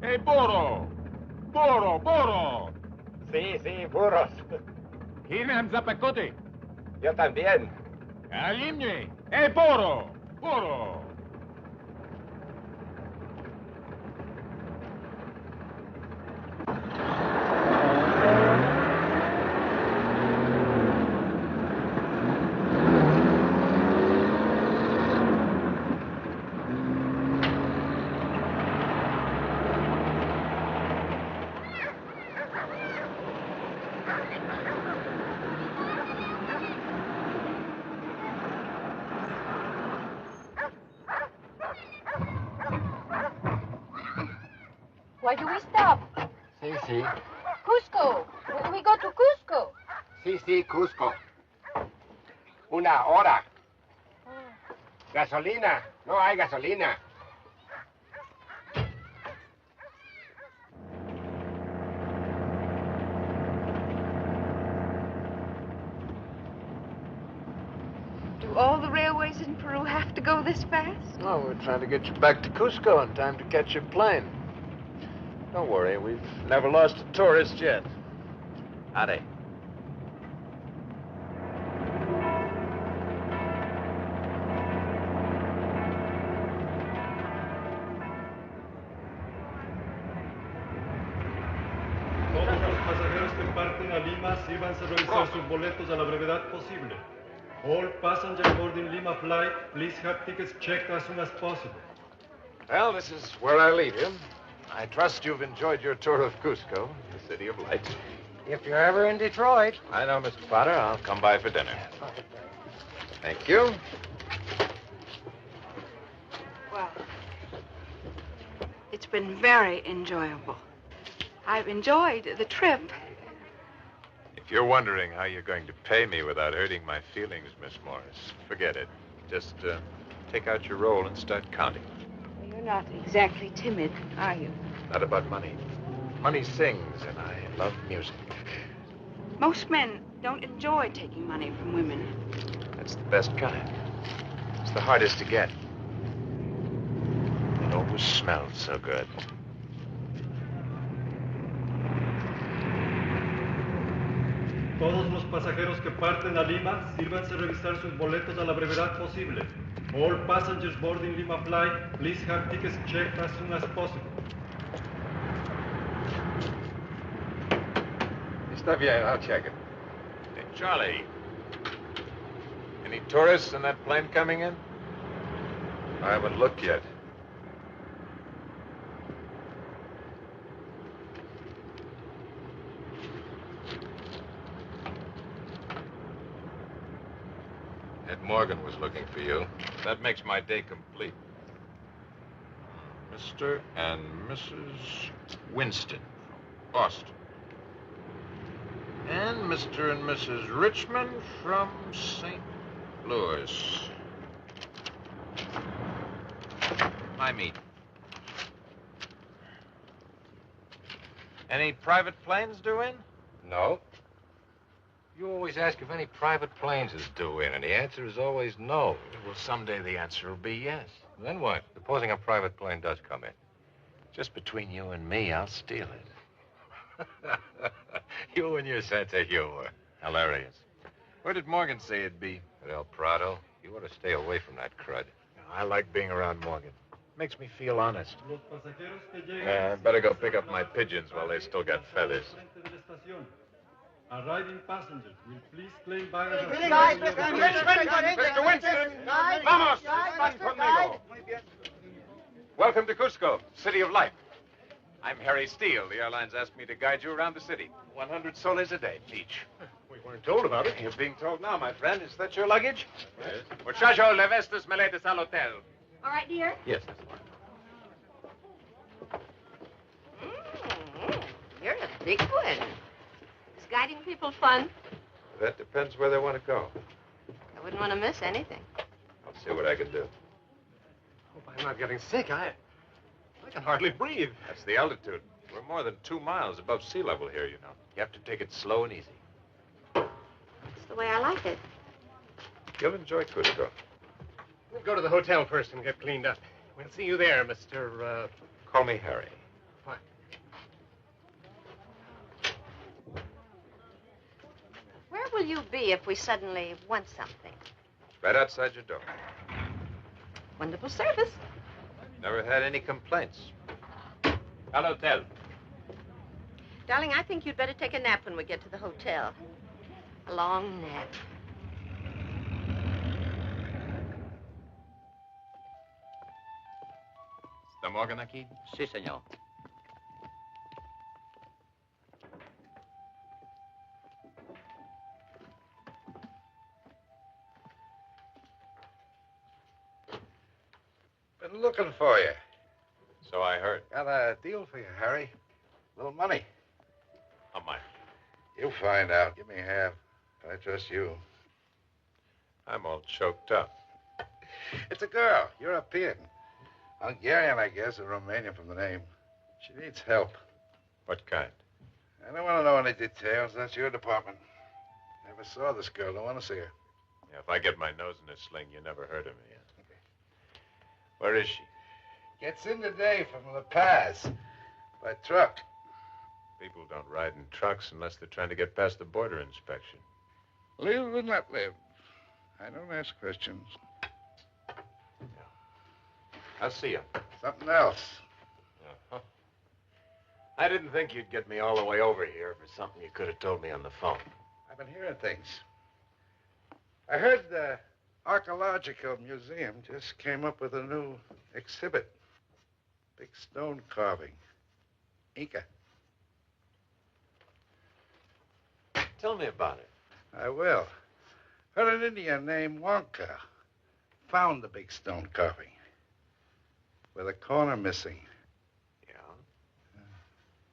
Hey, burro! Burro, burro! Sí, sí, burros. Hinam zapacote. Yo también. Alimne. Hey, burro! Burro! Why do we stop? Sí, sí. Cusco. We go to Cusco. Sí, sí, Cusco. Una hora. Gasolina. No hay gasolina. Do all the railways in Peru have to go this fast? No, we're trying to get you back to Cusco in time to catch your plane. Don't worry, we've never lost a tourist yet. Howdy. Todos los pasajeros que parten a Lima, sírvanse a revisar sus boletos a la brevedad posible. All passengers boarding Lima flight, please have tickets checked as soon as possible. Well, this is where I leave you. I trust you've enjoyed your tour of Cusco, the City of Lights. If you're ever in Detroit. I know, Mr. Potter. I'll come by for dinner. Thank you. Well, it's been very enjoyable. I've enjoyed the trip. If you're wondering how you're going to pay me without hurting my feelings, Miss Morris, forget it. Just take out your roll and start counting. You're not exactly timid, are you? Not about money. Money sings, and I love music. Most men don't enjoy taking money from women. That's the best kind. It's the hardest to get. It always smells so good. Todos los pasajeros que parten a Lima, sírvanse a revisar sus boletos a la brevedad posible. All passengers boarding Lima flight, please have tickets checked as soon as possible. Está bien, I'll check it. Hey, Charlie. Any tourists in that plane coming in? I haven't looked yet. Ed Morgan was looking for you. That makes my day complete. Mr. and Mrs. Winston from Boston. And Mr. and Mrs. Richmond from St. Louis. I meet. Any private planes due in? No. You always ask if any private planes is due in, and the answer is always no. Well, someday the answer will be yes. Then what? Supposing a private plane does come in. Just between you and me, I'll steal it. You and your sense of humor. Hilarious. Where did Morgan say it'd be? At El Prado. You ought to stay away from that crud. I like being around Morgan. Makes me feel honest. Los pasajeros que lleguen, I better go pick up my pigeons while they still got feathers. Arriving passengers will please claim baggage. Mr. Winston! Vamos! Van conmigo! Welcome to Cusco, City of Light. I'm Harry Steele. The airlines asked me to guide you around the city. 100 soles a day, each. We weren't told about it. You're being told now, my friend. Is that your luggage? Yes. Muchacho, leves estas maletas al hotel. All right, dear. Yes, that's fine. You're a big one. Is guiding people fun? That depends where they want to go. I wouldn't want to miss anything. I'll see what I can do. Hope I'm not getting sick. I can hardly breathe. That's the altitude. We're more than 2 miles above sea level here, you know. You have to take it slow and easy. That's the way I like it. You'll enjoy Cusco. We'll go to the hotel first and get cleaned up. We'll see you there, Mr. Call me Harry. fine. Where will you be if we suddenly want something? Right outside your door. Wonderful service. Never had any complaints. Al hotel. Darling, I think you'd better take a nap when we get to the hotel. A long nap. ¿Está Morgan aquí? Sí, señor. Been looking for you. So I heard. Got a deal for you, Harry. Little money. How much? You'll find out. Give me half. I trust you. I'm all choked up. It's a girl, European. Hungarian, I guess, or Romanian from the name. She needs help. What kind? I don't want to know any details. That's your department. Never saw this girl. Don't want to see her. Yeah, if I get my nose in a sling, you never heard of me. Where is she? Gets in today from La Paz. By truck. People don't ride in trucks unless they're trying to get past the border inspection. Live and let live. I don't ask questions. I'll see you. Something else. Uh-huh. I didn't think you'd get me all the way over here for something you could have told me on the phone. I've been hearing things. I heard the Archaeological Museum just came up with a new exhibit. Big stone carving. Inca. Tell me about it. I will. Heard an Indian named Wonka found the big stone carving with a corner missing. Yeah?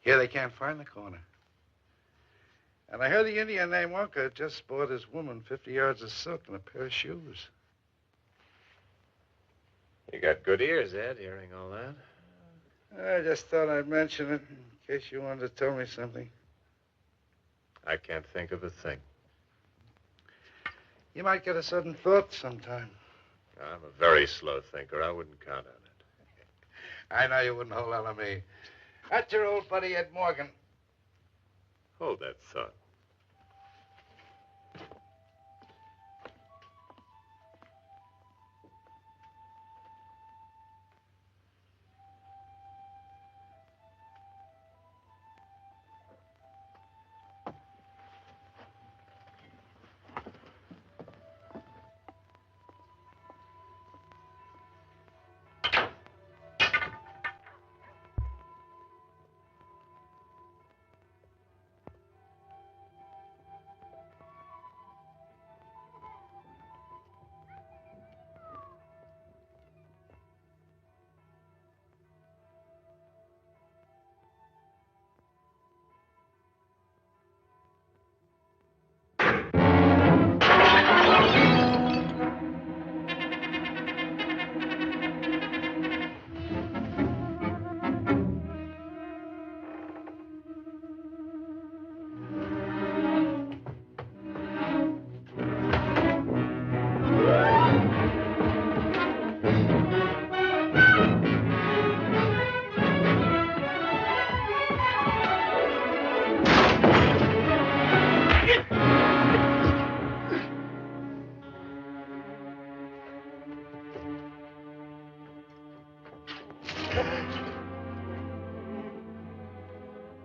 Here they can't find the corner. And I heard the Indian named Wonka just bought his woman 50 yards of silk and a pair of shoes. You got good ears, Ed, hearing all that. I just thought I'd mention it in case you wanted to tell me something. I can't think of a thing. You might get a sudden thought sometime. I'm a very slow thinker. I wouldn't count on it. I know you wouldn't hold on to me. That's your old buddy, Ed Morgan. Hold that thought.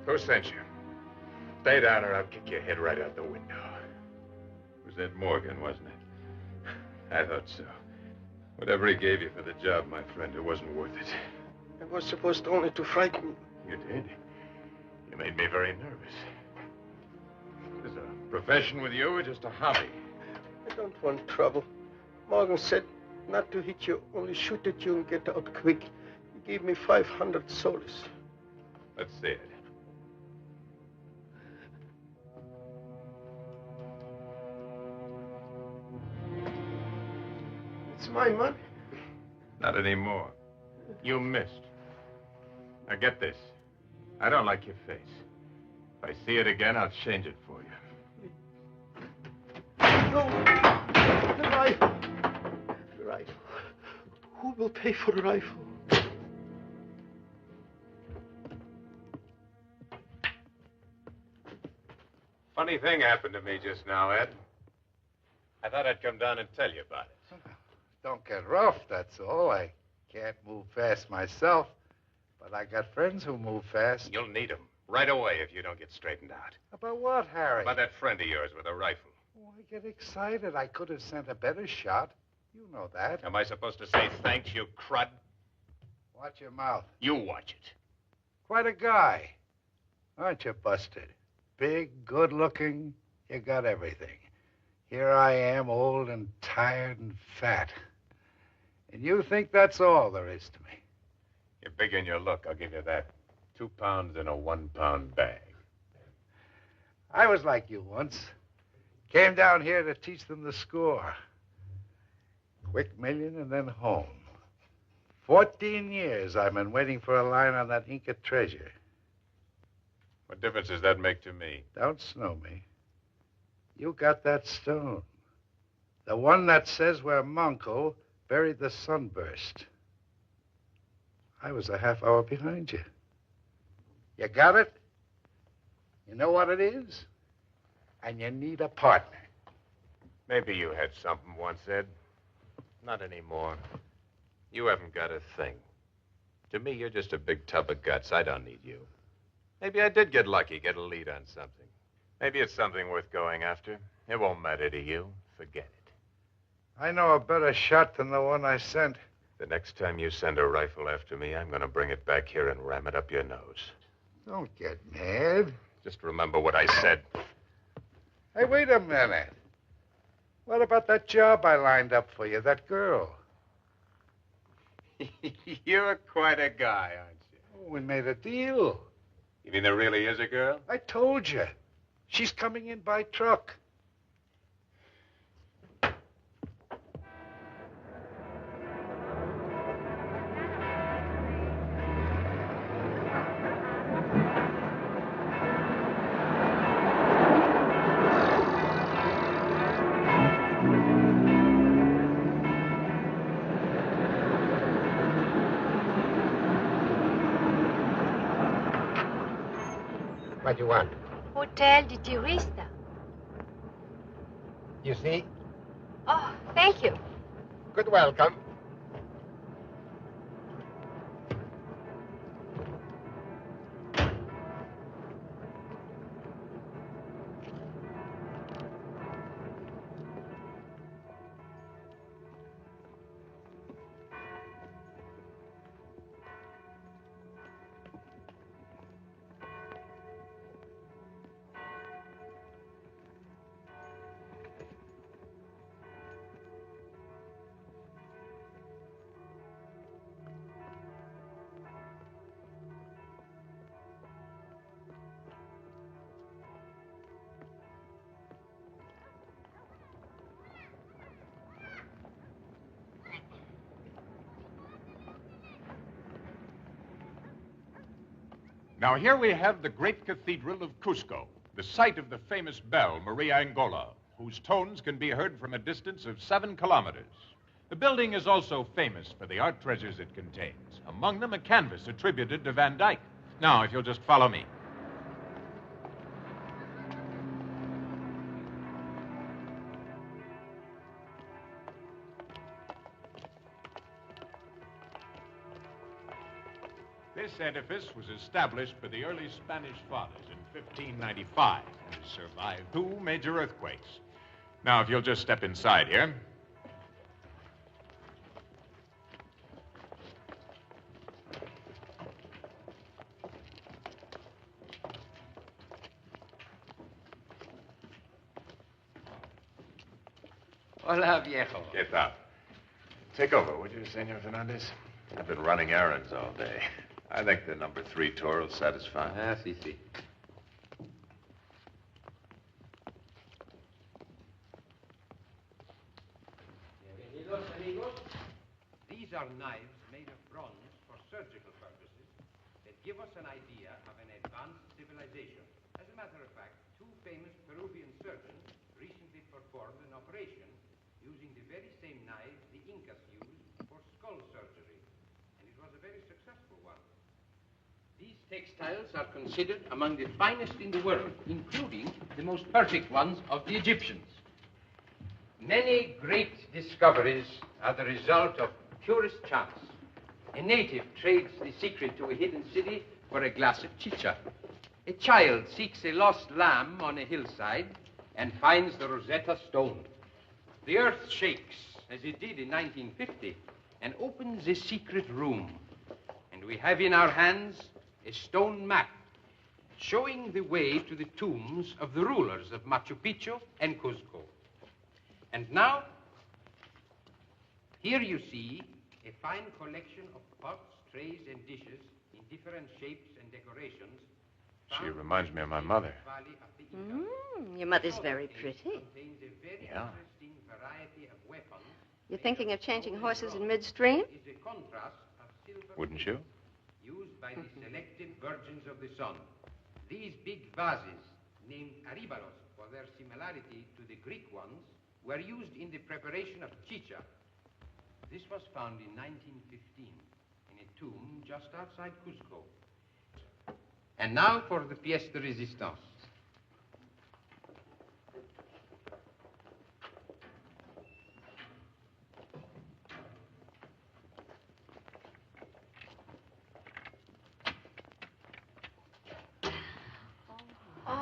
Who sent you? Stay down or I'll kick your head right out the window. It was Ed Morgan, wasn't it? I thought so. Whatever he gave you for the job, my friend, it wasn't worth it. I was supposed only to frighten. You did? You made me very nervous. Is this a profession with you or just a hobby? I don't want trouble. Morgan said not to hit you, only shoot at you and get out quick. He gave me 500 soles. Let's see it. It's my money. Not anymore. You missed. Now get this. I don't like your face. If I see it again, I'll change it for you. No. The rifle. The rifle. Who will pay for the rifle? Funny thing happened to me just now, Ed. I thought I'd come down and tell you about it. Don't get rough, that's all. I can't move fast myself, but I got friends who move fast. You'll need them right away if you don't get straightened out. About what, Harry? About that friend of yours with a rifle. Oh, I get excited. I could have sent a better shot. You know that. Am I supposed to say thanks, you crud? Watch your mouth. You watch it. Quite a guy. Aren't you, Busted? Big, good-looking. You got everything. Here I am, old and tired and fat. And you think that's all there is to me. You're big in your look, I'll give you that. 2 pounds in a 1 pound bag. I was like you once. Came down here to teach them the score. Quick million and then home. 14 years I've been waiting for a line on that Inca treasure. What difference does that make to me? Don't snow me. You got that stone. The one that says where Manco buried the sunburst. I was a half hour behind you. You got it? You know what it is? And you need a partner. Maybe you had something once, Ed. Not anymore. You haven't got a thing. To me, you're just a big tub of guts. I don't need you. Maybe I did get lucky, get a lead on something. Maybe it's something worth going after. It won't matter to you. Forget it. I know a better shot than the one I sent. The next time you send a rifle after me, I'm going to bring it back here and ram it up your nose. Don't get mad. Just remember what I said. Hey, wait a minute. What about that job I lined up for you, that girl? You're quite a guy, aren't you? Oh, we made a deal. You mean there really is a girl? I told you. She's coming in by truck. What do you want? Hotel de Turista. You see? Oh, thank you. Good welcome. Now, here we have the great cathedral of Cusco, the site of the famous bell, Maria Angola, whose tones can be heard from a distance of 7 kilometers. The building is also famous for the art treasures it contains, among them a canvas attributed to Van Dyck. Now, if you'll just follow me. This edifice was established for the early Spanish fathers in 1595 and survived 2 major earthquakes. Now, if you'll just step inside here. Hola, viejo. Get out. Take over, would you, Senor Fernandez? I've been running errands all day. I think the number 3 tour will satisfy. Ah, sí, sí. Bienvenidos, amigos. These are knives made of bronze for surgical purposes that give us an idea of an advanced civilization. As a matter of fact, 2 famous Peruvian surgeons recently performed an operation using the very same knives the Incas used for skull surgery, and it was a very successful one. These textiles are considered among the finest in the world, including the most perfect ones of the Egyptians. Many great discoveries are the result of purest chance. A native trades the secret to a hidden city for a glass of chicha. A child seeks a lost lamb on a hillside and finds the Rosetta Stone. The earth shakes, as it did in 1950, and opens a secret room. And we have in our hands a stone map showing the way to the tombs of the rulers of Machu Picchu and Cusco. And now, here you see a fine collection of pots, trays, and dishes in different shapes and decorations. She reminds me of my mother. Your mother's very pretty. Yeah. You're thinking of changing horses in midstream? Wouldn't you? Used by the selected virgins of the sun. These big vases, named aribaros for their similarity to the Greek ones, were used in the preparation of chicha. This was found in 1915 in a tomb just outside Cusco. And now for the pièce de résistance.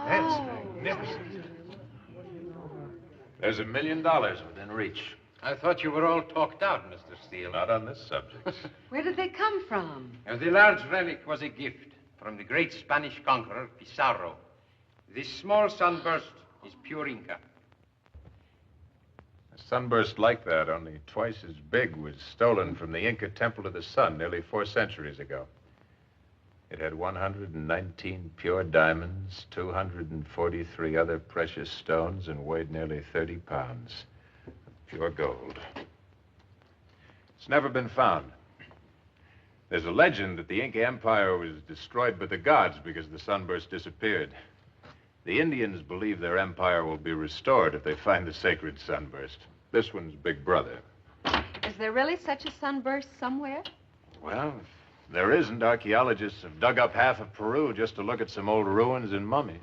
That's magnificent. There's $1 million within reach. I thought you were all talked out, Mr. Steele. Not on this subject. Where did they come from? The large relic was a gift from the great Spanish conqueror, Pizarro. This small sunburst is pure Inca. A sunburst like that, only twice as big, was stolen from the Inca Temple of the Sun nearly 4 centuries ago. It had 119 pure diamonds, 243 other precious stones, and weighed nearly 30 pounds. Pure gold. It's never been found. There's a legend that the Inca Empire was destroyed by the gods because the sunburst disappeared. The Indians believe their empire will be restored if they find the sacred sunburst. This one's big brother. Is there really such a sunburst somewhere? Well, if there isn't, archaeologists have dug up half of Peru just to look at some old ruins and mummies.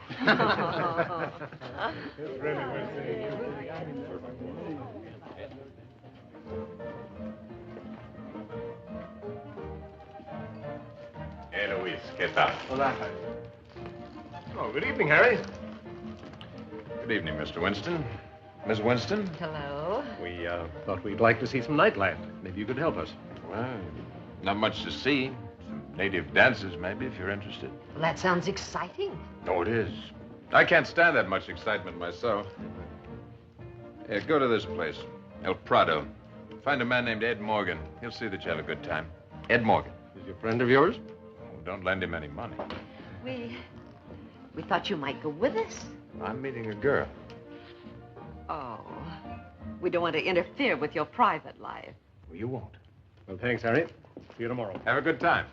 Hey, Luis, ¿qué tal? Hola, Harry. Oh, good evening, Harry. Good evening, Mr. Winston. Miss Winston? Hello. We thought we'd like to see some night life. Maybe you could help us. Well, not much to see. Some native dances, maybe, if you're interested. Well, that sounds exciting. Oh, it is. I can't stand that much excitement myself. Here, go to this place, El Prado. Find a man named Ed Morgan. He'll see that you have a good time. Ed Morgan. Is he a friend of yours? Oh, don't lend him any money. We thought you might go with us. I'm meeting a girl. Oh, we don't want to interfere with your private life. Well, you won't. Well, thanks, Harry. See you tomorrow. Have a good time.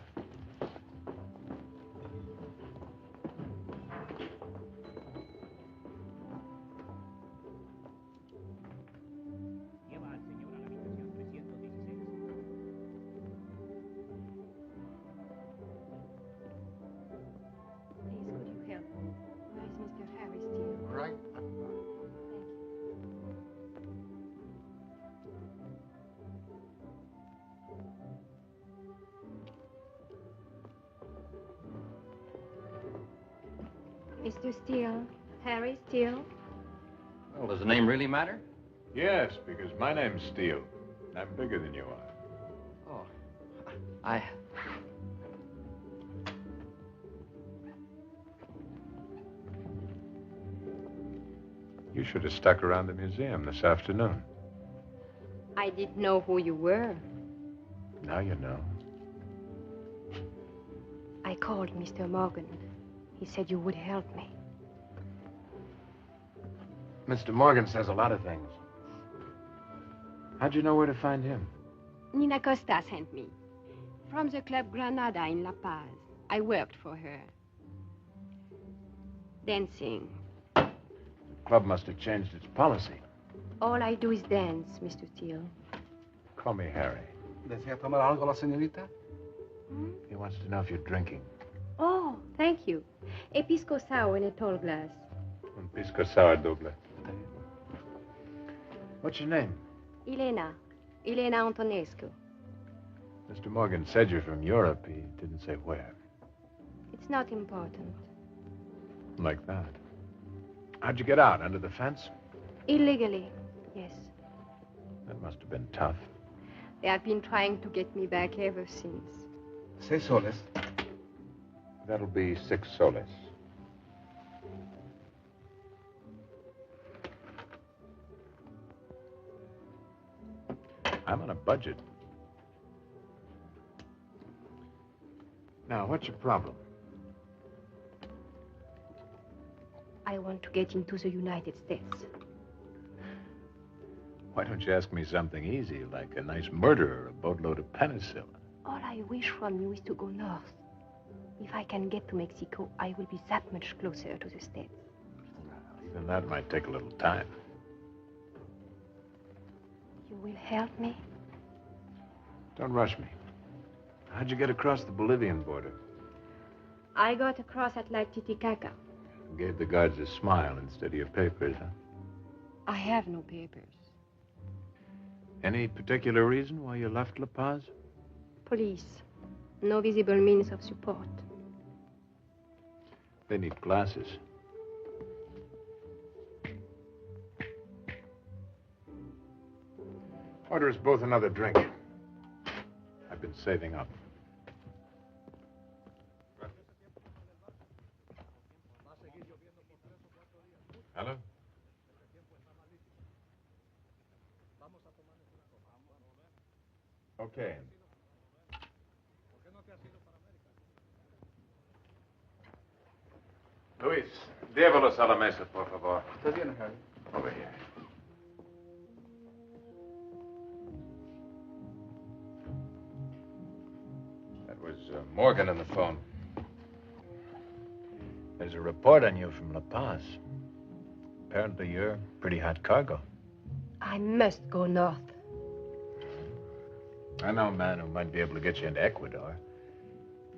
Mr. Steele, Harry Steele. Well, does the name really matter? Yes, because my name's Steele. I'm bigger than you are. Oh, You should have stuck around the museum this afternoon. I didn't know who you were. Now you know. I called Mr. Morgan. He said you would help me. Mr. Morgan says a lot of things. How'd you know where to find him? Nina Costa sent me. From the Club Granada in La Paz. I worked for her. Dancing. The club must have changed its policy. All I do is dance, Mr. Steele. Call me Harry. ¿Desea tomar algo la señorita? He wants to know if you're drinking. Oh, thank you. A pisco sour in a tall glass. Un pisco sour double. What's your name? Elena Antonescu. Mr. Morgan said you're from Europe. He didn't say where. It's not important. Like that. How'd you get out? Under the fence? Illegally, yes. That must have been tough. They have been trying to get me back ever since. 6 soles. That'll be 6 soles. I'm on a budget. Now, what's your problem? I want to get into the United States. Why don't you ask me something easy, like a nice murder or a boatload of penicillin? All I wish from you is to go north. If I can get to Mexico, I will be that much closer to the States. Even that might take a little time. You will help me? Don't rush me. How'd you get across the Bolivian border? I got across at Lake Titicaca. Gave the guards a smile instead of your papers, huh? I have no papers. Any particular reason why you left La Paz? Police. No visible means of support. They need glasses. Order us both another drink. I've been saving up. Hello? Okay. Luis, llévalos a la mesa, por favor. Está bien, Harry. Over here. That was Morgan on the phone. There's a report on you from La Paz. Apparently you're pretty hot cargo. I must go north. I know a man who might be able to get you into Ecuador.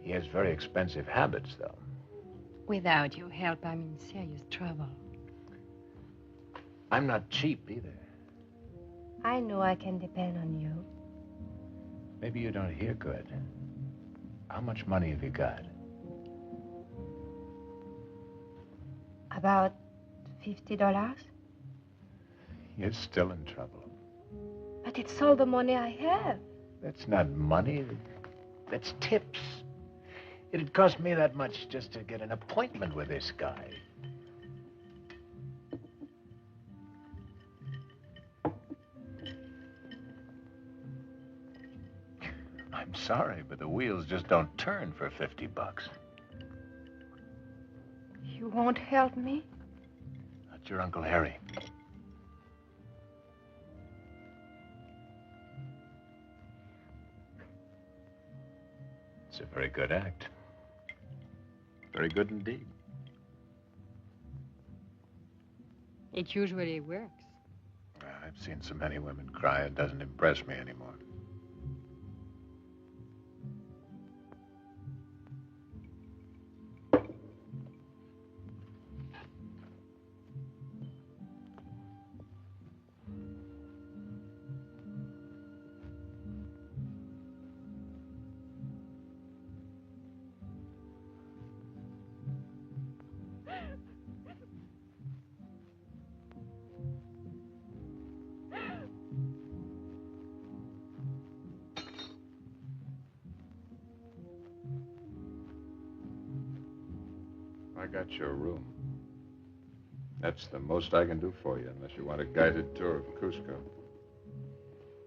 He has very expensive habits, though. Without your help, I'm in serious trouble. I'm not cheap, either. I know I can depend on you. Maybe you don't hear good. How much money have you got? About $50? You're still in trouble. But it's all the money I have. That's not money. That's tips. It'd cost me that much just to get an appointment with this guy. I'm sorry, but the wheels just don't turn for $50. You won't help me? That's your Uncle Harry. It's a very good act. Very good indeed. It usually works. I've seen so many women cry, it doesn't impress me anymore. I got your room. That's the most I can do for you, unless you want a guided tour of Cusco.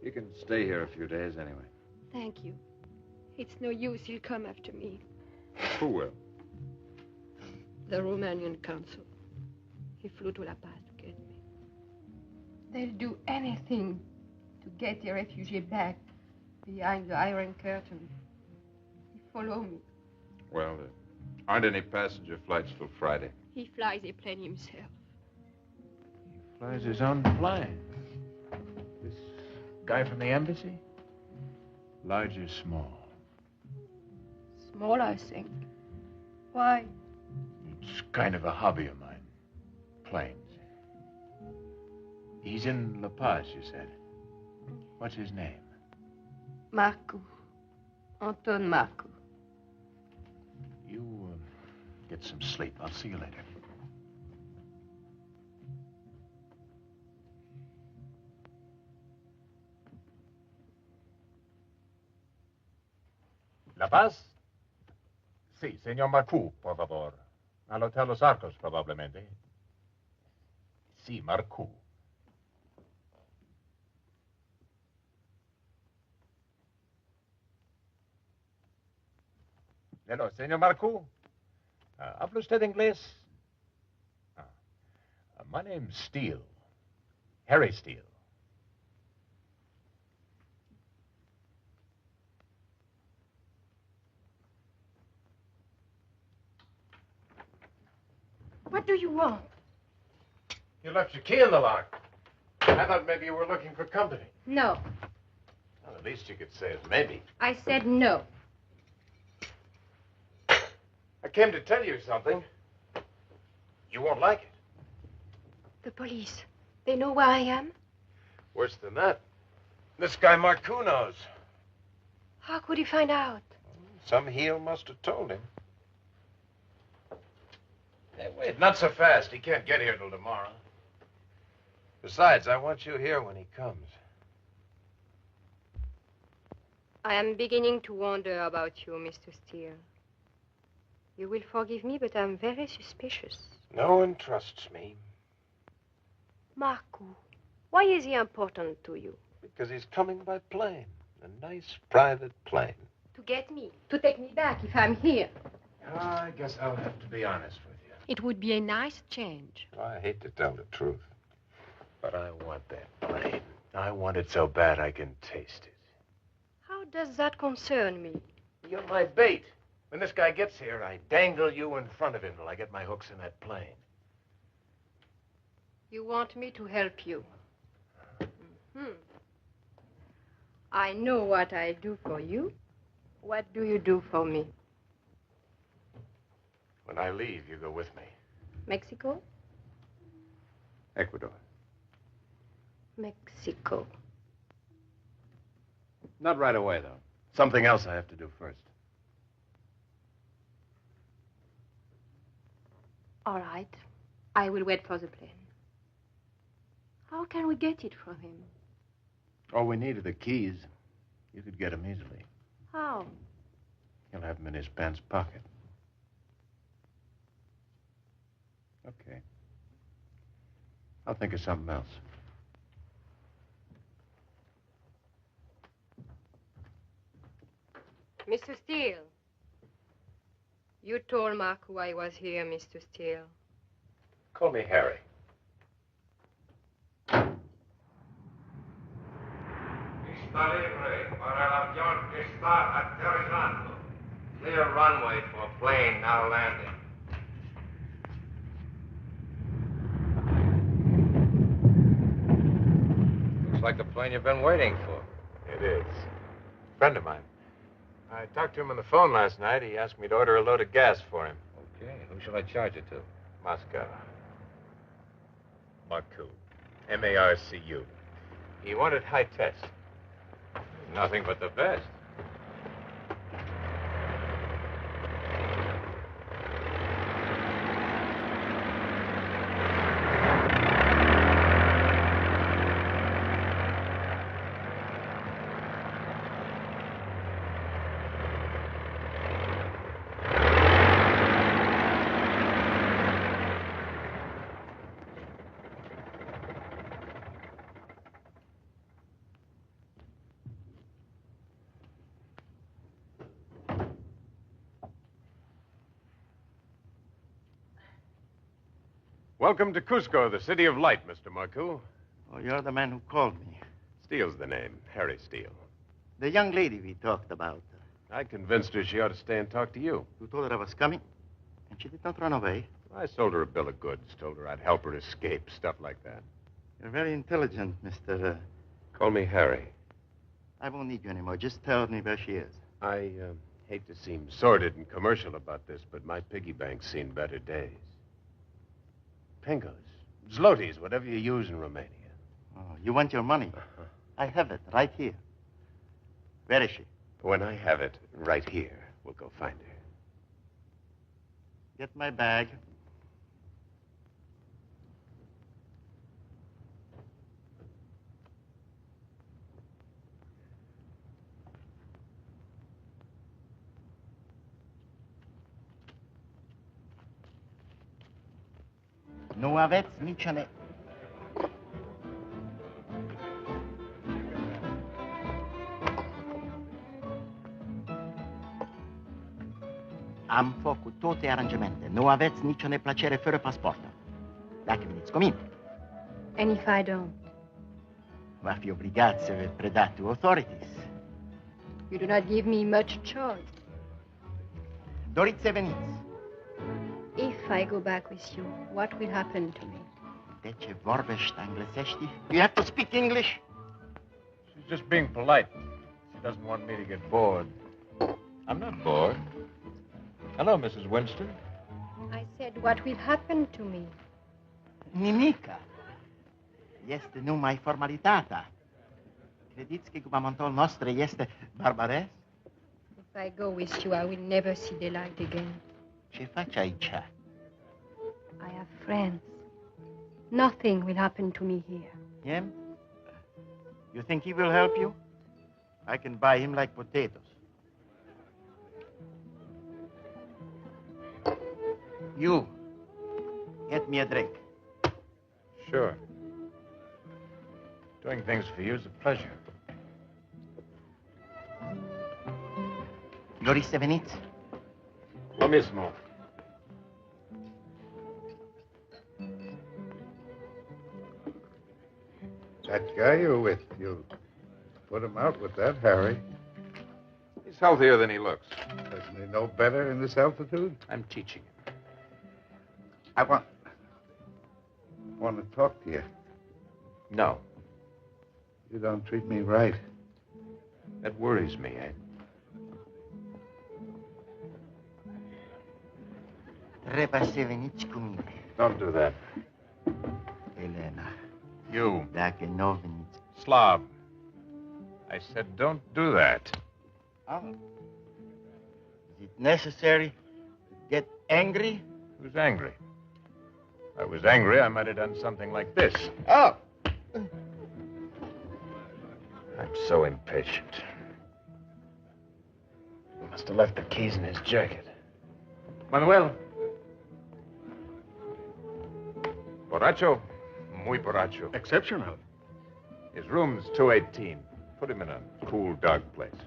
You can stay here a few days anyway. Thank you. It's no use. He'll come after me. Who will? The Romanian consul. He flew to La Paz to get me. They'll do anything to get the refugee back behind the Iron Curtain. He follow me. Well, there aren't any passenger flights till Friday. He flies a plane himself. He flies his own plane. This guy from the embassy? Large or small? Small, I think. Why? It's kind of a hobby of mine. Planes. He's in La Paz, you said. What's his name? Marco. Anton Marco. You get some sleep. I'll see you later. La Paz? Sí, señor Marco, por favor. Al Hotel Los Arcos, probablemente. Sí, Marco. Hello, señor Marco. ¿Habla usted inglés? My name's Steele. Harry Steele. What do you want? You left your key in the lock. I thought maybe you were looking for company. No. Well, the least you could say is maybe. I said no. I came to tell you something. You won't like it. The police. They know where I am? Worse than that. This guy Marcoux knows. How could he find out? Some heel must have told him. Hey, wait, not so fast. He can't get here till tomorrow. Besides, I want you here when he comes. I am beginning to wonder about you, Mr. Steele. You will forgive me, but I'm very suspicious. No one trusts me. Marco, why is he important to you? Because he's coming by plane. A nice private plane. To get me, to take me back if I'm here. I guess I'll have to be honest with you. It would be a nice change. I hate to tell the truth. But I want that plane. I want it so bad I can taste it. How does that concern me? You're my bait. When this guy gets here, I dangle you in front of him till I get my hooks in that plane. You want me to help you? I know what I do for you. What do you do for me? When I leave, you go with me. Mexico? Ecuador. Mexico. Not right away, though. Something else I have to do first. All right. I will wait for the plane. How can we get it from him? All we need are the keys. You could get them easily. How? He'll have them in his pants pocket. Okay. I'll think of something else. Mr. Steele. You told Marco I was here, Mr. Steele. Call me Harry. Está libre para el avión que está aterrizando. Clear runway for plane now landing. Looks like the plane you've been waiting for. It is. A friend of mine. I talked to him on the phone last night. He asked me to order a load of gas for him. Okay, who shall I charge it to? Moscow. Marcu. M-A-R-C-U. He wanted high test. Nothing but the best. Welcome to Cusco, the city of light, Mr. Marcoux. Oh, you're the man who called me. Steele's the name, Harry Steele. The young lady we talked about. I convinced her she ought to stay and talk to you. You told her I was coming, and she did not run away. I sold her a bill of goods, told her I'd help her escape, stuff like that. You're very intelligent, Mr. Call me Harry. I won't need you anymore. Just tell me where she is. I Hate to seem sordid and commercial about this, but my piggy bank's seen better days. Pingos, zloties, whatever you use in Romania. Oh, you want your money? I have it right here. Where is she? When I have it right here, we'll go find her. Get my bag. Nu aveți niciune... Am făcut toate aranjamente. Nu aveți nicio neplăcere fără pasport. Dacă veniți cu mine. And if I don't? Va fi obligat să vă predați to authorities. You do not give me much choice. Doriți să veniți. If I go back with you, what will happen to me? De ce vorbești englesești? You have to speak English. She's just being polite. She doesn't want me to get bored. I'm not bored. Hello, Mrs. Winston. I said, what will happen to me? Nimica. Este numai formalitatea. Credeți că guvernamentul nostru este barbaresc? If I go with you, I will never see daylight again. Ce faci aici? I have friends. Nothing will happen to me here. Him? You think he will help you? I can buy him like potatoes. You, get me a drink. Sure. Doing things for you is a pleasure. Doriți să veniți? Lo mismo. That guy you're with, you put him out with that, Harry. He's healthier than he looks. Doesn't he know better in this altitude? I'm teaching him. I want to talk to you. No. You don't treat me right. That worries me, eh? Trebuie să veniți cu mine. Don't do that. Elena. You. Dacă nu veniți. Slav. I said don't do that. Oh. Is it necessary to get angry? Who's angry? If I was angry, I might have done something like this. Oh! I'm so impatient. He must have left the keys in his jacket. Manuel. Borracho? Muy borracho. Exceptional. His room's 218. Put him in a cool, dark place.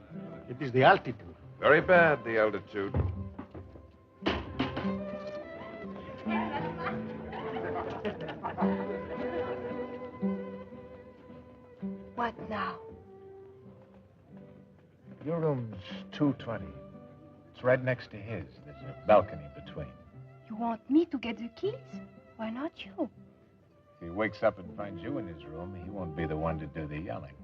It is the altitude. Very bad, the altitude. What now? Your room's 220. It's right next to his. There's a balcony between. You want me to get the keys? Why not you? If he wakes up and finds you in his room, he won't be the one to do the yelling.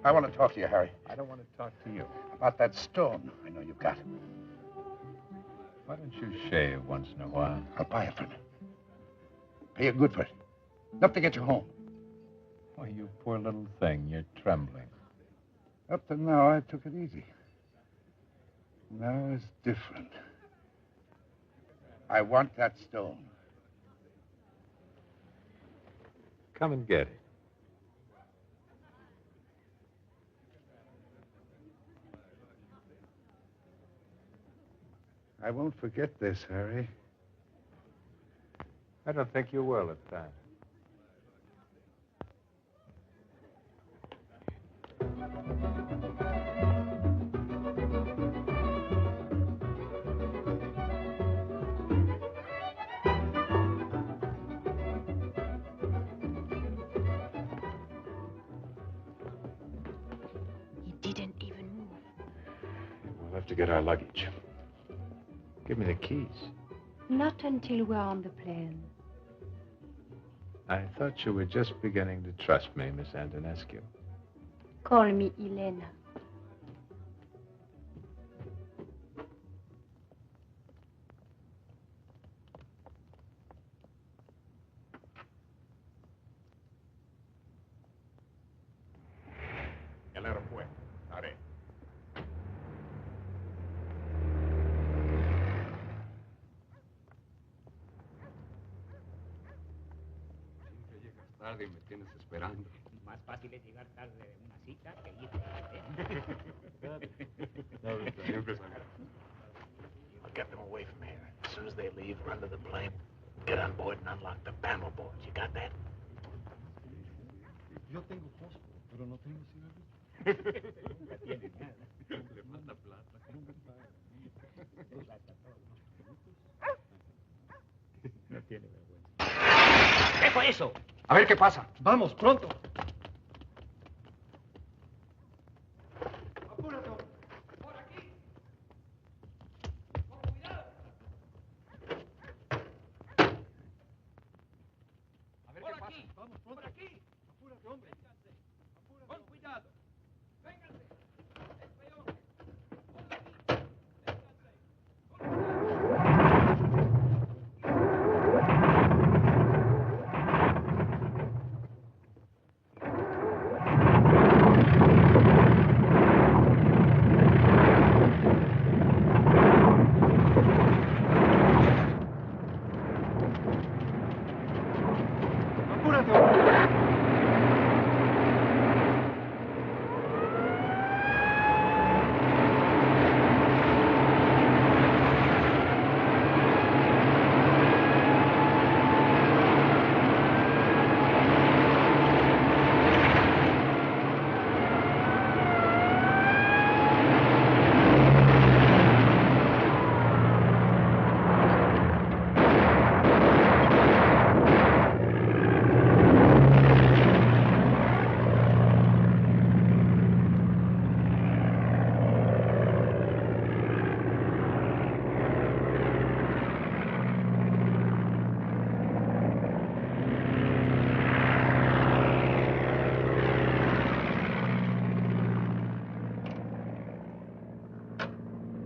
I want to talk to you, Harry. I don't want to talk to you. About that stone I know you've got. Why don't you shave once in a while? I'll buy it from you. Pay you good for it. Enough to get you home. Why, you poor little thing, you're trembling. Up to now, I took it easy. Now it's different. I want that stone. Come and get it. I won't forget this, Harry. I don't think you will at that. He didn't even move. We'll have to get our luggage. Give me the keys. Not until we're on the plane. I thought you were just beginning to trust me, Miss Antonescu. Call me Elena. El aeropuerto. Haré. Siempre llegas tarde y me tienes esperando. Más fácil es llegar tarde de una cita que ir Siempre es acá. I'll get them away from here. As soon as they leave, run to the plane, get on board and unlock the panel boards. You got that? Yo tengo fósforo, pero no tengo cigarrillo. Nunca tiene nada. Le falta plata. No tiene vergüenza. ¿Qué fue eso? A ver qué pasa. Vamos, pronto.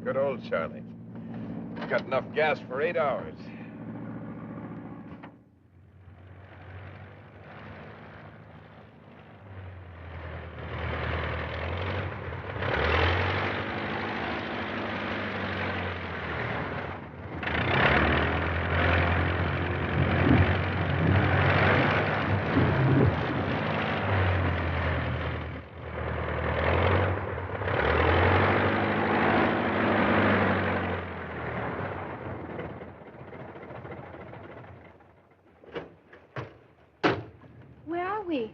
Good old Charlie. Got enough gas for 8 hours. Where are we?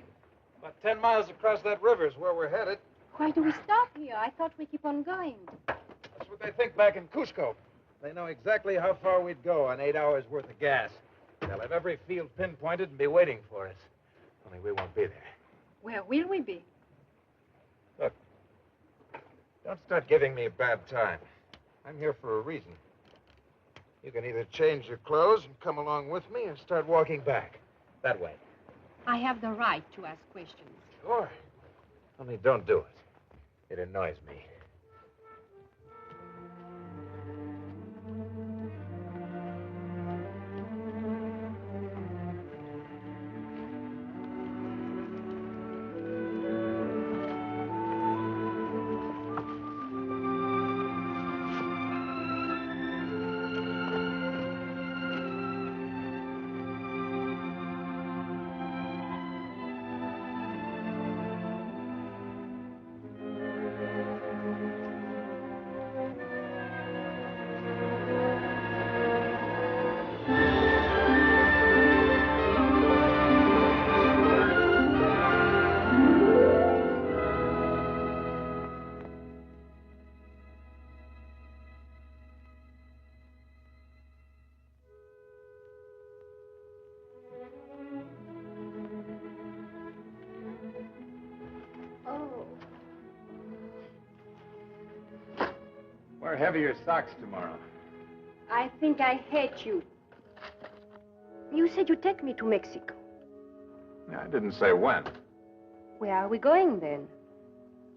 About 10 miles across that river is where we're headed. Why do we stop here? I thought we keep on going. That's what they think back in Cusco. They know exactly how far we'd go on 8 hours worth of gas. They'll have every field pinpointed and be waiting for us. Only we won't be there. Where will we be? Look, don't start giving me a bad time. I'm here for a reason. You can either change your clothes and come along with me or start walking back. That way. I have the right to ask questions. Sure. Only don't do it. It annoys me. Wear heavier socks tomorrow. I think I hate you. You said you'd take me to Mexico. I didn't say when. Where are we going then?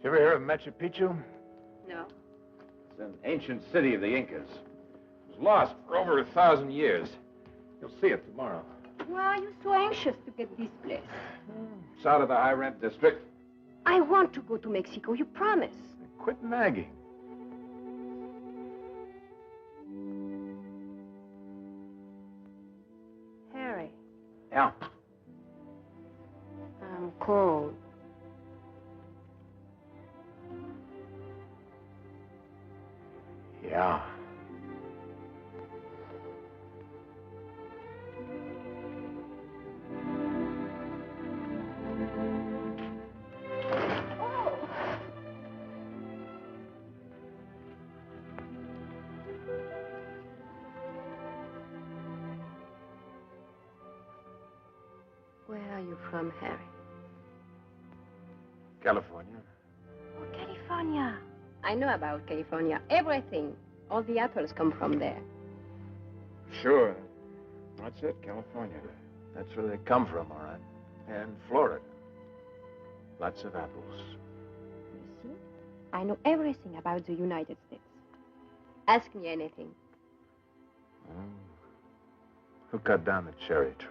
You ever hear of Machu Picchu? No. It's an ancient city of the Incas. It was lost for over 1,000 years. You'll see it tomorrow. Why are you so anxious to get this place? It's out of the high-rent district. I want to go to Mexico, you promise. Quit nagging. Harry, Yeah. I'm cold. Yeah. Where are you from, Harry? California. Oh, California. I know about California. Everything. All the apples come from there. Sure. That's it, California. That's where they come from, all right. And Florida. Lots of apples. You see? I know everything about the United States. Ask me anything. Oh. Who cut down the cherry tree?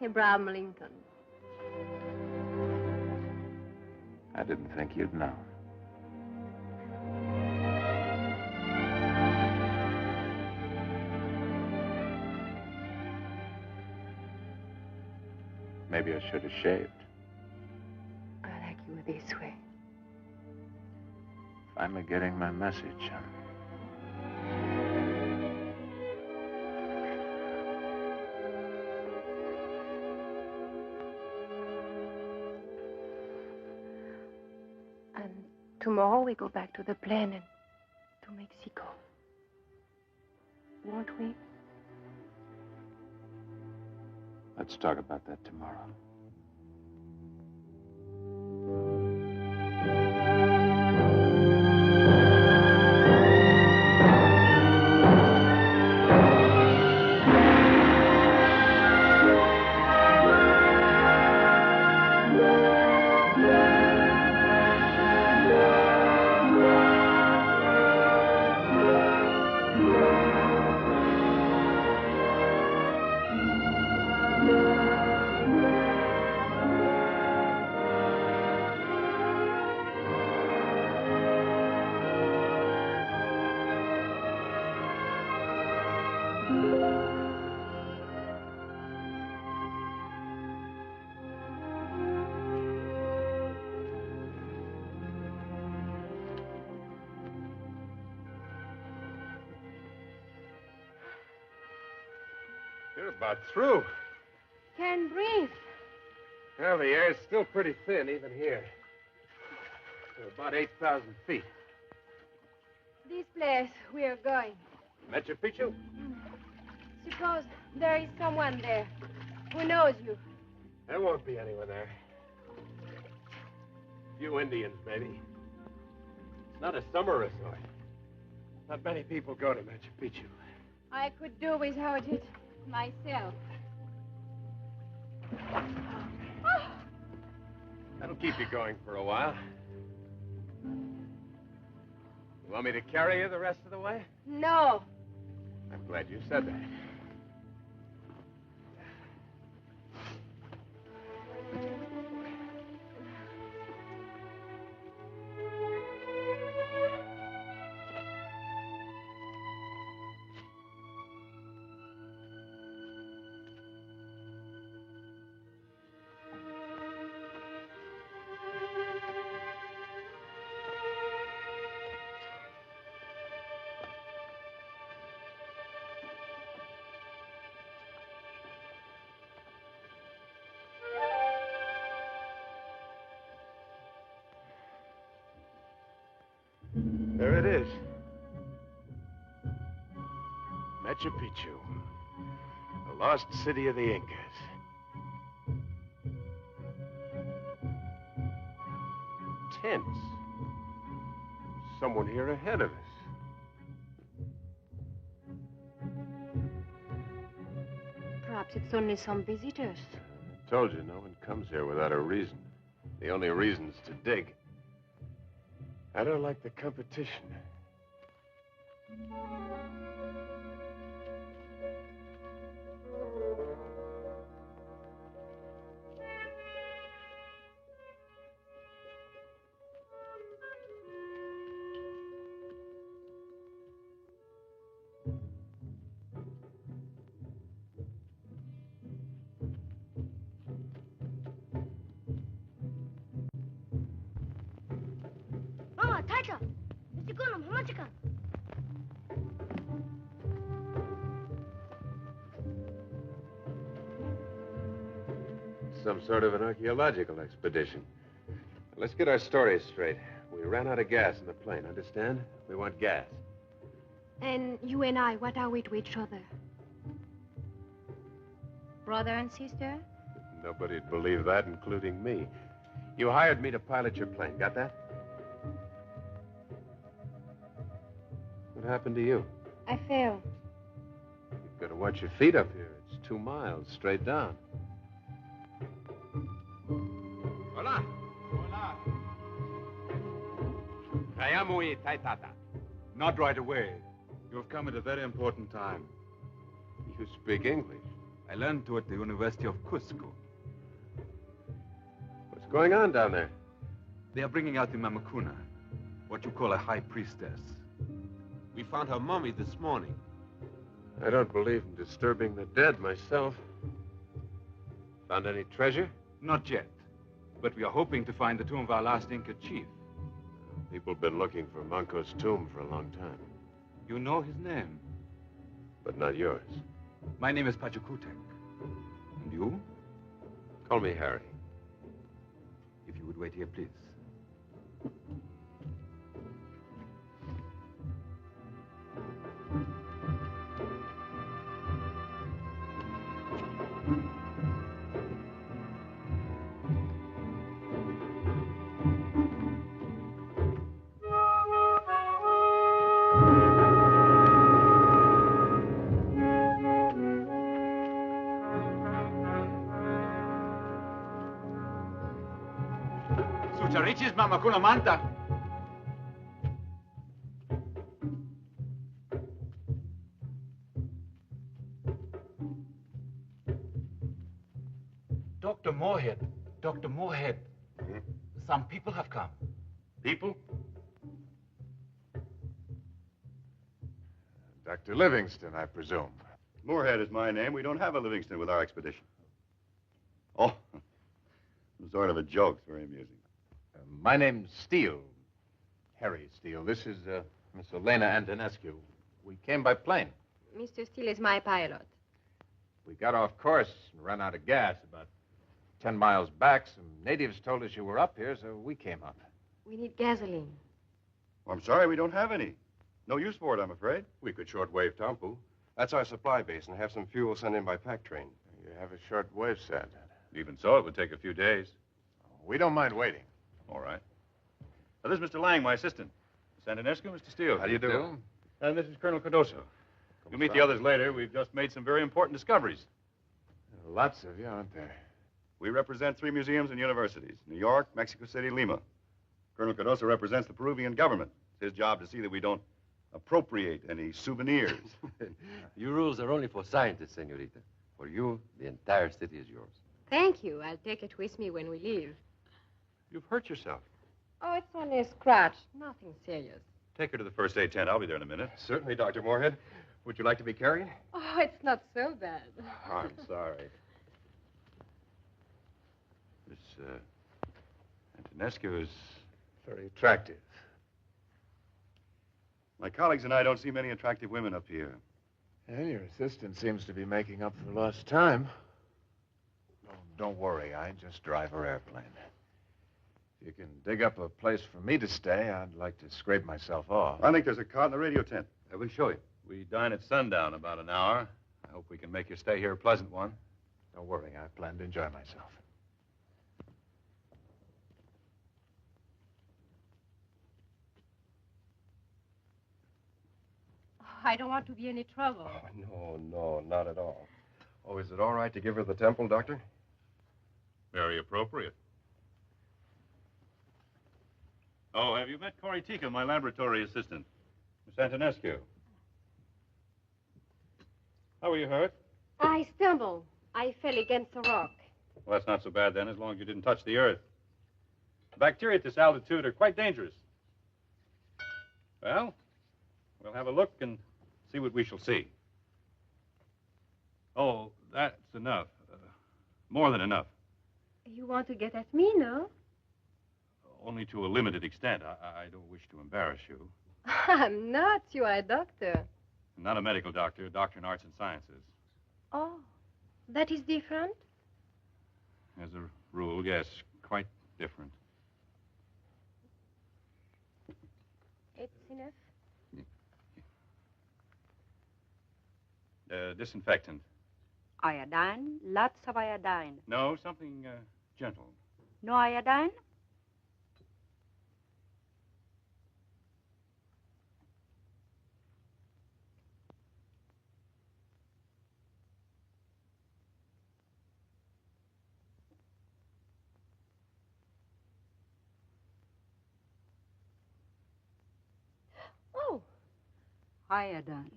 Abraham Lincoln. I didn't think you'd know. Maybe I should have shaved. I like you this way. Finally getting my message, huh? And tomorrow we go back to the plane and to Mexico. Won't we? Let's talk about that tomorrow. You're about through. Can't breathe. Well, the air's still pretty thin, even here. We're about 8,000 feet. This place we are going. Machu Picchu? Suppose there is someone there who knows you. There won't be anyone there. A few Indians, maybe. It's not a summer resort. Not many people go to Machu Picchu. I could do without it myself. That'll keep you going for a while. You want me to carry you the rest of the way? No. I'm glad you said that. There it is. Machu Picchu. The lost city of the Incas. Tents. Someone here ahead of us. it's only some visitors. I told you, no one comes here without a reason. The only reason's to dig. I don't like the competition. Mama, Taita, Mr. Gunam, Hamachika. Some sort of an archaeological expedition. Let's get our stories straight. We ran out of gas in the plane, understand? We want gas. And you and I, what are we to each other? Brother and sister? Nobody'd believe that, including me. You hired me to pilot your plane, got that? What happened to you? I fell. You've got to watch your feet up here. It's 2 miles straight down. Hola. Hola. Kayamui Taitata. Not right away. You have come at a very important time. You speak English. I learned to at the University of Cusco. What's going on down there? They are bringing out the Mamacuna, what you call a high priestess. We found her mummy this morning. I don't believe in disturbing the dead myself. Found any treasure? Not yet. But we are hoping to find the tomb of our last Inca chief. People have been looking for Manco's tomb for a long time. You know his name? But not yours. My name is Pachakutek. And you? Call me Harry. If you would wait here, please. Sucharichis Mamacuna Manta. Dr. Moorhead. Dr. Moorhead. Some people have come. People? Dr. Livingston, I presume. Moorhead is my name. We don't have a Livingston with our expedition. Oh, sort of a joke. It's very amusing. My name's Steele. Harry Steele. This is Miss Elena Antonescu. We came by plane. Mr. Steele is my pilot. We got off course and ran out of gas about 10 miles back. Some natives told us you were up here, so we came up. We need gasoline. Well, I'm sorry, we don't have any. No use for it, I'm afraid. We could shortwave Tampu. That's our supply base, and have some fuel sent in by pack train. You have a short wave set. Even so, it would take a few days. We don't mind waiting. All right. This is Mr. Lang, my assistant. Miss Antonescu, Mr. Steele. How do you do? And this is Colonel Cardoso. You'll meet the others later. We've just made some very important discoveries. Lots of you, aren't there? We represent 3 museums and universities: New York, Mexico City, Lima. Colonel Cardoso represents the Peruvian government. It's his job to see that we don't appropriate any souvenirs. Your rules are only for scientists, senorita. For you, the entire city is yours. Thank you. I'll take it with me when we leave. You've hurt yourself. Oh, it's only a scratch. Nothing serious. Take her to the first aid tent. I'll be there in a minute. Certainly, Dr. Moorhead. Would you like to be carried? Oh, it's not so bad. Oh, I'm sorry. Miss Antonescu is very attractive. My colleagues and I don't see many attractive women up here. And your assistant seems to be making up for lost time. Oh, don't worry. I just drive her airplane. If you can dig up a place for me to stay, I'd like to scrape myself off. I think there's a cot in the radio tent. I will show you. We dine at sundown in about an hour. I hope we can make your stay here a pleasant one. Don't worry. I plan to enjoy myself. I don't want to be any trouble. Oh, no, not at all. Oh, is it all right to give her the temple, Doctor? Very appropriate. Oh, have you met Corey Tika, my laboratory assistant? Miss Antonescu. How were you hurt? I stumbled. I fell against a rock. Well, that's not so bad then, as long as you didn't touch the earth. The bacteria at this altitude are quite dangerous. Well, we'll have a look and see what we shall see. Oh, that's enough. More than enough. You want to get at me, no? Only to a limited extent. I don't wish to embarrass you. I'm not. You are a doctor. I'm not a medical doctor, a doctor in arts and sciences. Oh, that is different? As a rule, yes, quite different. It's enough. Disinfectant. Iodine? Lots of iodine. No, something gentle. No iodine? Oh. Iodine.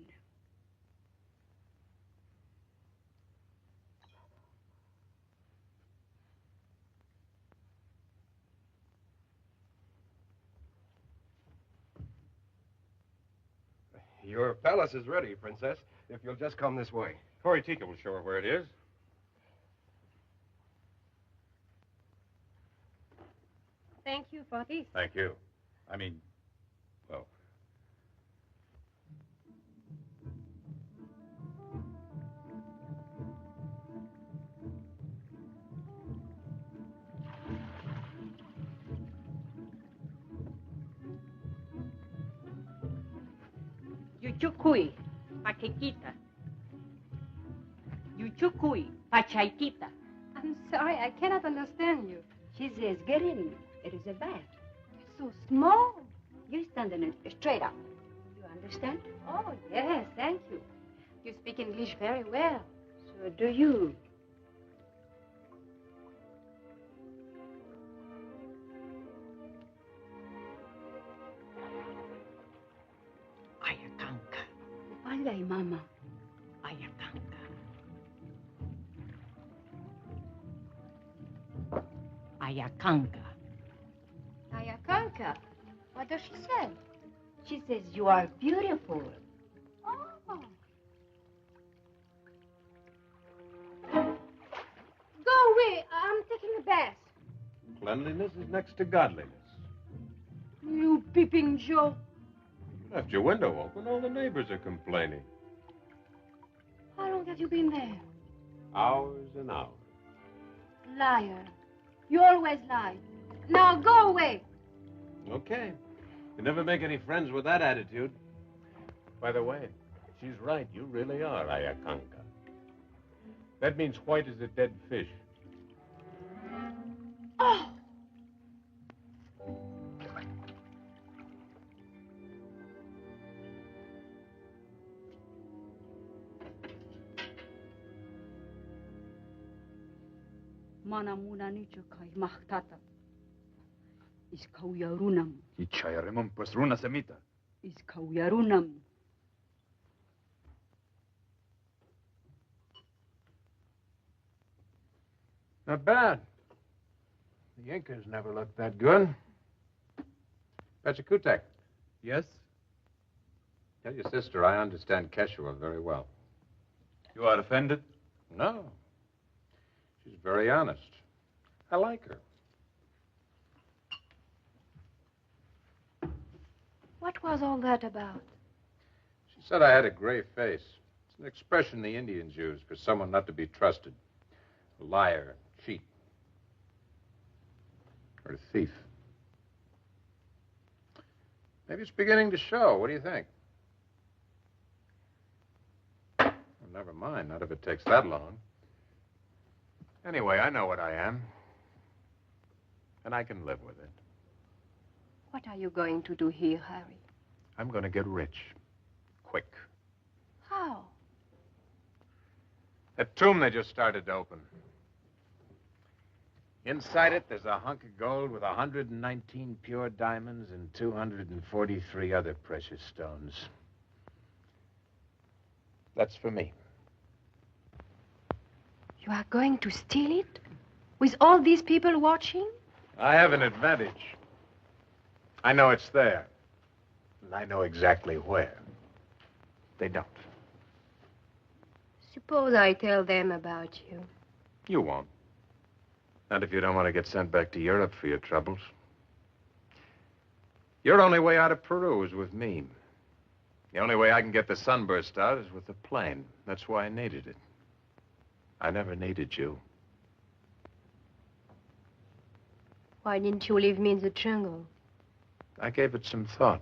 Your palace is ready, Princess, if you'll just come this way. Corey Tika will show her where it is. Thank you for this. Thank you. I mean, well... Yuchukui, paquequita. Yuchukui, pachaikita. I'm sorry, I cannot understand you. She says, get in. It is a bath. So small. You stand in it straight up. You understand? Oh, yes, thank you. You speak English very well. So do you. Ayakanka. Upalay, mama. Ayakanka. Ayakanka. Ayakanka. What does she say? She says, you are beautiful. Oh. Go away. I'm taking a bath. Cleanliness is next to godliness. You peeping Joe. You left your window open. All the neighbors are complaining. How long have you been there? Hours and hours. Liar. You always lie. Now go away. Okay. You never make any friends with that attitude. By the way, she's right. You really are Ayakanka. That means white as a dead fish. Oh! Manamuna nicho kai machtata. Is kauyarunam. Ichayaremon pues runa semita. Is kauyarunam. Not bad. The Incas never looked that good. Pachakutek. Yes? Tell your sister I understand Quechua very well. You are offended? No. She's very honest. I like her. What was all that about? She said I had a gray face. It's an expression the Indians use for someone not to be trusted. A liar, cheat, or a thief. Maybe it's beginning to show. What do you think? Well, never mind. Not if it takes that long. Anyway, I know what I am. And I can live with it. What are you going to do here, Harry? I'm going to get rich. Quick. How? That tomb they just started to open. Inside it, there's a hunk of gold with 119 pure diamonds and 243 other precious stones. That's for me. You are going to steal it? With all these people watching? I have an advantage. I know it's there. And I know exactly where. They don't. Suppose I tell them about you. You won't. Not if you don't want to get sent back to Europe for your troubles. Your only way out of Peru is with me. The only way I can get the sunburst out is with the plane. That's why I needed it. I never needed you. Why didn't you leave me in the jungle? I gave it some thought.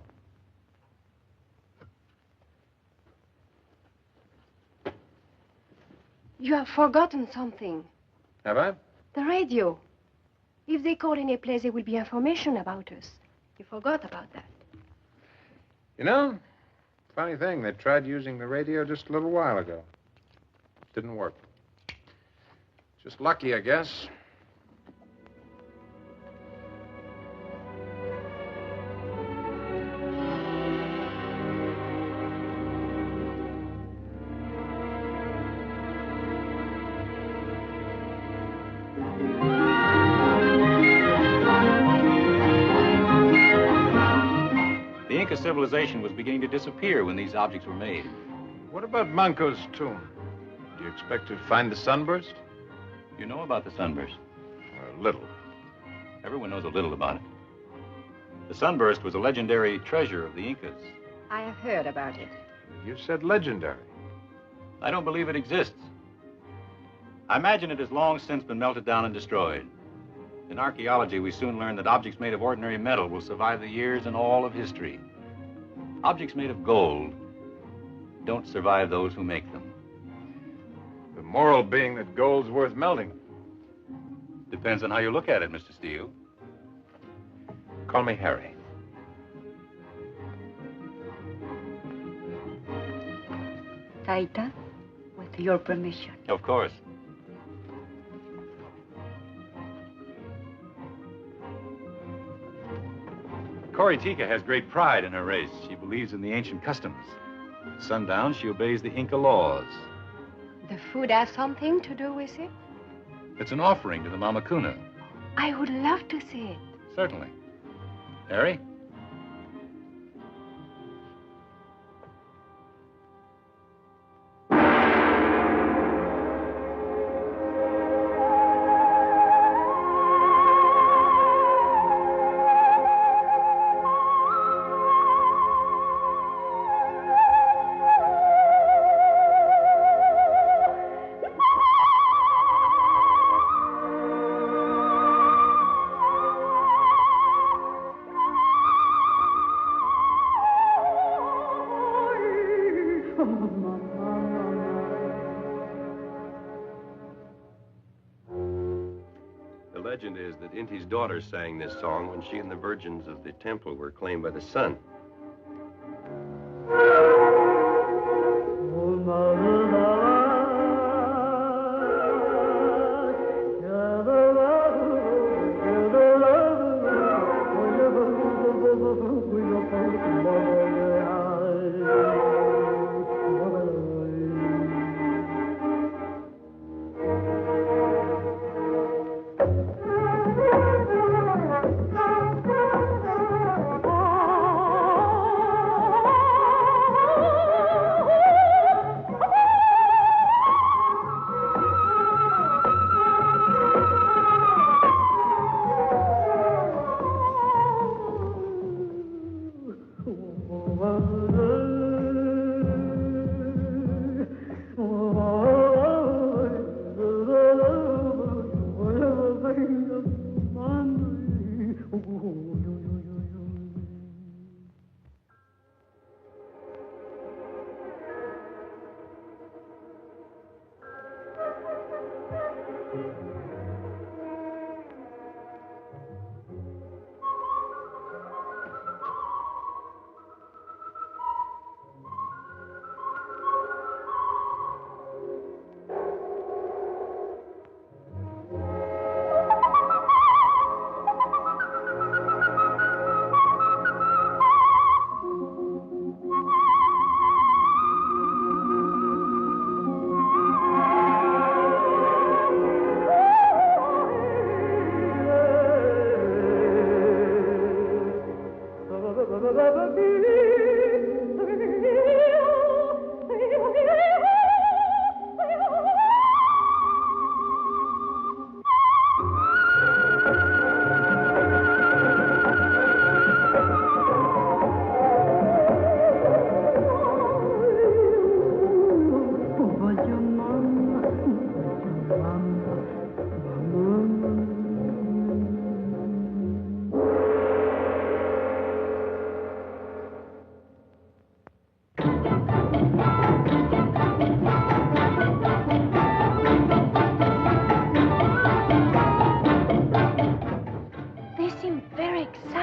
You have forgotten something. Have I? The radio. If they call any place, there will be information about us. You forgot about that. You know, funny thing, they tried using the radio just a little while ago. Didn't work. Just lucky, I guess. The Inca civilization was beginning to disappear when these objects were made. What about Manco's tomb? Do you expect to find the sunburst? You know about the sunburst? A little. Everyone knows a little about it. The sunburst was a legendary treasure of the Incas. I have heard about it. You said legendary. I don't believe it exists. I imagine it has long since been melted down and destroyed. In archaeology, we soon learn that objects made of ordinary metal will survive the years and all of history. Objects made of gold don't survive those who make them. The moral being that gold's worth melting. Depends on how you look at it, Mr. Steele. Call me Harry. Taita, with your permission. Of course. Cory Tika has great pride in her race. She believes in the ancient customs. At sundown, she obeys the Inca laws. The food has something to do with it? It's an offering to the Mama Kuna. I would love to see it. Certainly. Harry? The legend is that Inti's daughter sang this song when she and the virgins of the temple were claimed by the sun.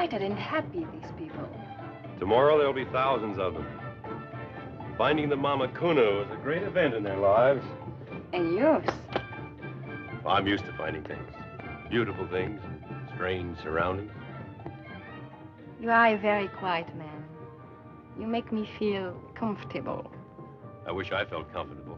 excited and happy, these people. Tomorrow there'll be thousands of them. Finding the Mama Kuna was a great event in their lives. And yours. I'm used to finding things. Beautiful things, strange surroundings. You are a very quiet man. You make me feel comfortable. I wish I felt comfortable.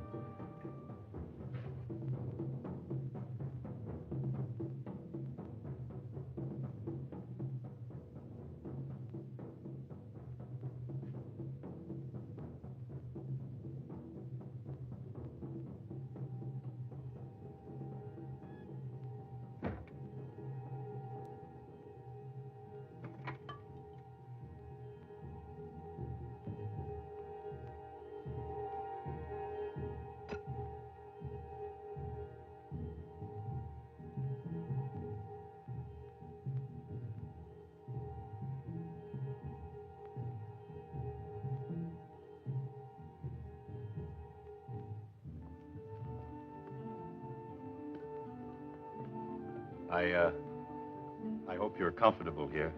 I hope you're comfortable here.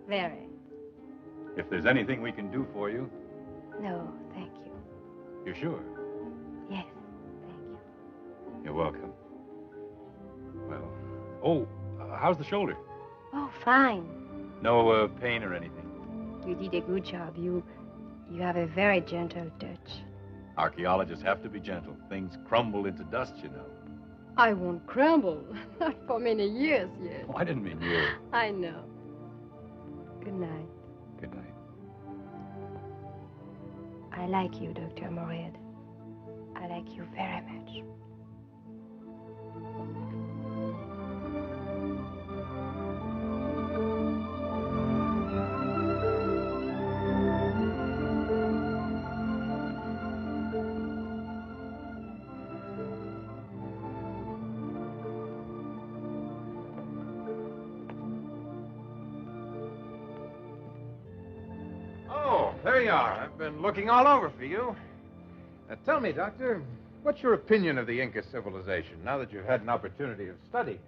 Very. If there's anything we can do for you. No, thank you. You're sure? Yes, thank you. You're welcome. Well, how's the shoulder? Oh, fine. No pain or anything? You did a good job. You have a very gentle touch. Archaeologists have to be gentle. Things crumble into dust, you know. I won't crumble. Not for many years yet. Oh, I didn't mean you. I know. Good night. Good night. I like you, Dr. Maurey. I like you very much. There you are. I've been looking all over for you. Now, tell me, Doctor, what's your opinion of the Inca civilization now that you've had an opportunity of studying it?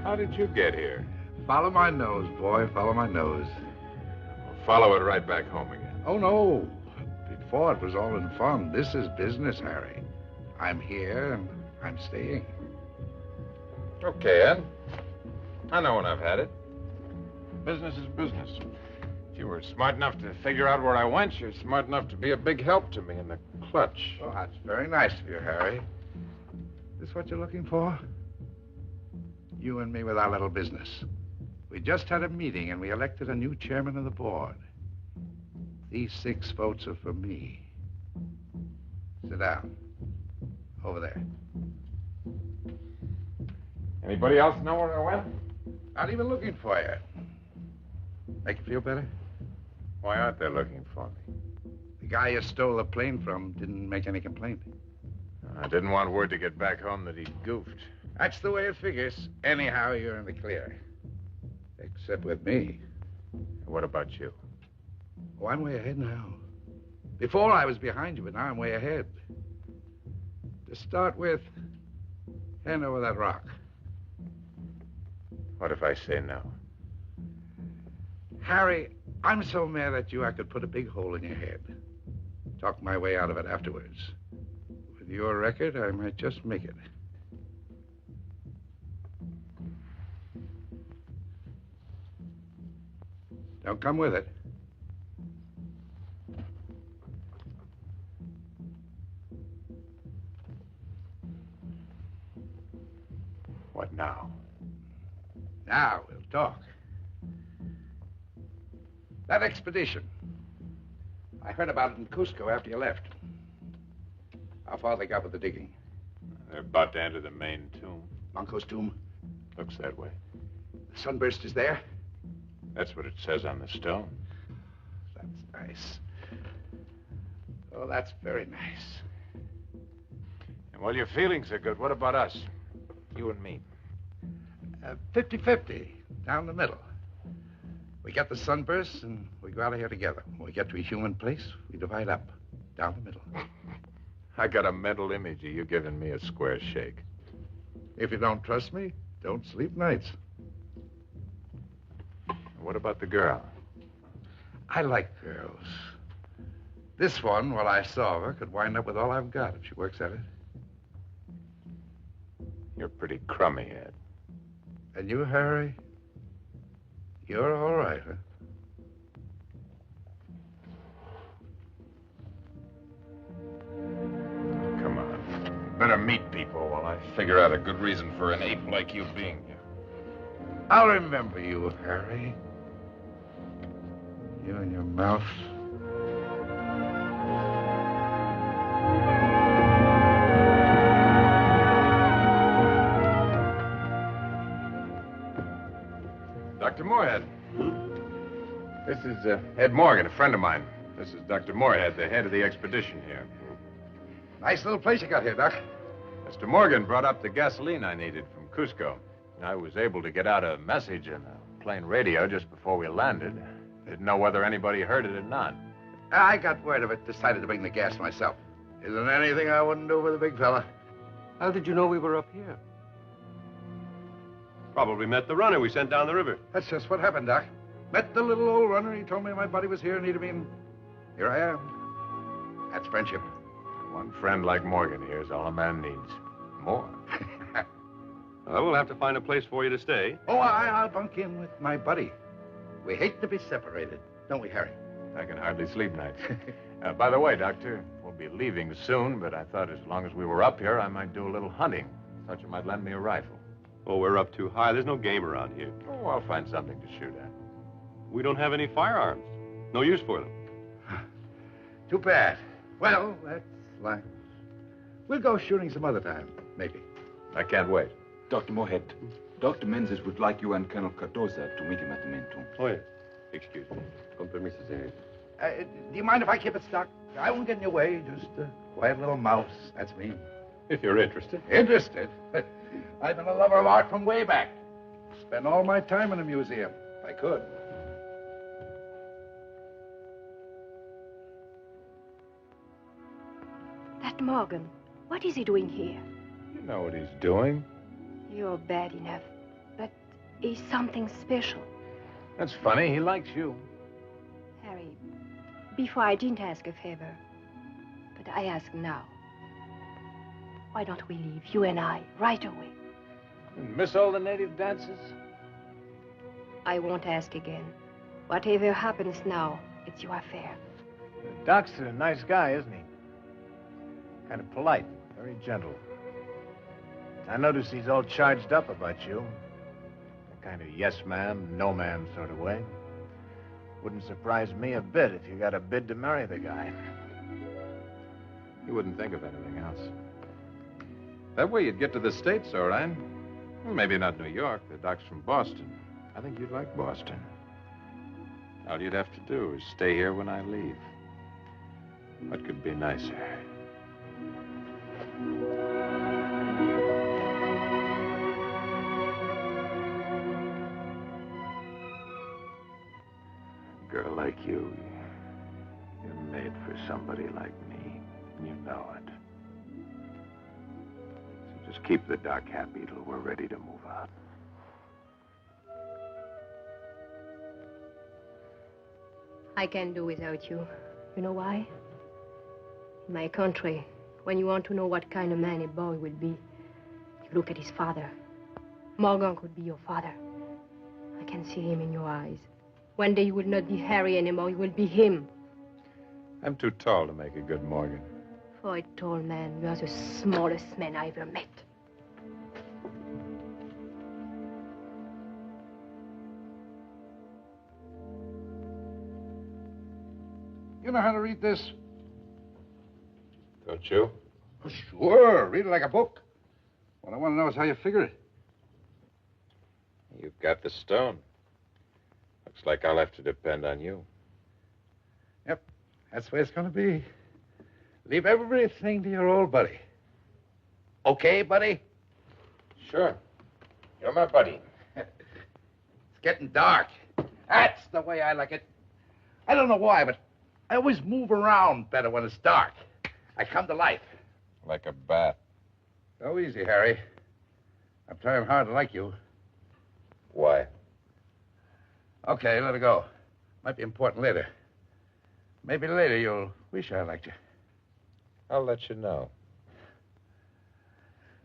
How did you get here? Follow my nose, boy. Follow my nose. We'll follow it right back home again. Oh, no. Before it was all in fun. This is business, Harry. I'm here and I'm staying. Okay, Ed. I know when I've had it. Business is business. If you were smart enough to figure out where I went, you're smart enough to be a big help to me in the clutch. Oh, that's very nice of you, Harry. This what you're looking for? You and me with our little business. We just had a meeting and we elected a new chairman of the board. These 6 votes are for me. Sit down. Over there. Anybody else know where I went? Not even looking for you. Make you feel better? Why aren't they looking for me? The guy you stole the plane from didn't make any complaint. I didn't want word to get back home that he'd goofed. That's the way it figures. Anyhow, you're in the clear. Except with me. What about you? Oh, I'm way ahead now. Before I was behind you, but now I'm way ahead. To start with, hand over that rock. What if I say no? Harry, I'm so mad at you I could put a big hole in your head. Talk my way out of it afterwards. With your record, I might just make it. Don't come with it. What now? Now we'll talk. That expedition. I heard about it in Cusco after you left. How far they got with the digging? They're about to enter the main tomb. Manco's tomb? Looks that way. The sunburst is there? That's what it says on the stone. That's nice. Oh, that's very nice. And while your feelings are good, what about us? You and me. 50-50, down the middle. We get the sunburst and we go out of here together. When we get to a human place, we divide up, down the middle. I got a mental image of you giving me a square shake. If you don't trust me, don't sleep nights. What about the girl? I like girls. This one, what I saw of her, could wind up with all I've got if she works at it. You're pretty crummy, Ed. And you, Harry? You're all right, huh? Come on. Better meet people while I figure out a good reason for an ape like you being here. I'll remember you, Harry. You and your mouth. Dr. Moorhead. This is Ed Morgan, a friend of mine. This is Dr. Moorhead, the head of the expedition here. Nice little place you got here, Doc. Mr. Morgan brought up the gasoline I needed from Cusco. I was able to get out a message in a plane radio just before we landed. Didn't know whether anybody heard it or not. I got word of it, decided to bring the gas myself. Isn't anything I wouldn't do for the big fella. How did you know we were up here? Probably met the runner we sent down the river. That's just what happened, Doc. Met the little old runner. He told me my buddy was here and needed me, and here I am. That's friendship. One friend like Morgan here is all a man needs. More. Well, we'll have to find a place for you to stay. Oh, I'll bunk in with my buddy. We hate to be separated, don't we, Harry? I can hardly sleep nights. By the way, Doctor, we'll be leaving soon, but I thought as long as we were up here, I might do a little hunting. Thought you might lend me a rifle. Oh, we're up too high. There's no game around here. Oh, I'll find something to shoot at. We don't have any firearms. No use for them. Too bad. Well, that's life. We'll go shooting some other time, maybe. I can't wait. Dr. Moorhead, Dr. Menzies would like you and Colonel Cardoza to meet him at the main tomb. Oh, yes. Excuse me. Con permiso, señor. Do you mind if I keep it stuck? I won't get in your way. Just a quiet little mouse. That's me. If you're interested. Interested? I've been a lover of art from way back. Spend all my time in a museum, if I could. That Morgan, what is he doing here? You know what he's doing. You're bad enough, but he's something special. That's funny. He likes you. Harry, before I didn't ask a favor, but I ask now. Why don't we leave, you and I, right away? Miss all the native dances? I won't ask again. Whatever happens now, it's your affair. Doc's a nice guy, isn't he? Kind of polite, very gentle. I notice he's all charged up about you. A kind of yes man, no man sort of way. Wouldn't surprise me a bit if you got a bid to marry the guy. You wouldn't think of anything else. That way you'd get to the States, all right. Well, maybe not New York. The doc's from Boston. I think you'd like Boston. All you'd have to do is stay here when I leave. What could be nicer? A girl like you You're made for somebody like me. You know it. So just keep the doc happy till we're ready to move out. I can't do without you. You know why? In my country, when you want to know what kind of man a boy will be, you look at his father. Morgan could be your father. I can see him in your eyes. One day you will not be Harry anymore, you will be him. I'm too tall to make a good Morgan. For a tall man, you are the smallest man I ever met. You know how to read this? Don't you? Oh, sure. Read it like a book. What I want to know is how you figure it. You've got the stone. Looks like I'll have to depend on you. Yep. That's the way it's going to be. Leave everything to your old buddy. Okay, buddy? Sure. You're my buddy. It's getting dark. That's the way I like it. I don't know why, but I always move around better when it's dark. I come to life. Like a bat. Go easy, Harry. I'm trying hard to like you. Why? Okay, let it go. Might be important later. Maybe later you'll wish I liked you. I'll let you know.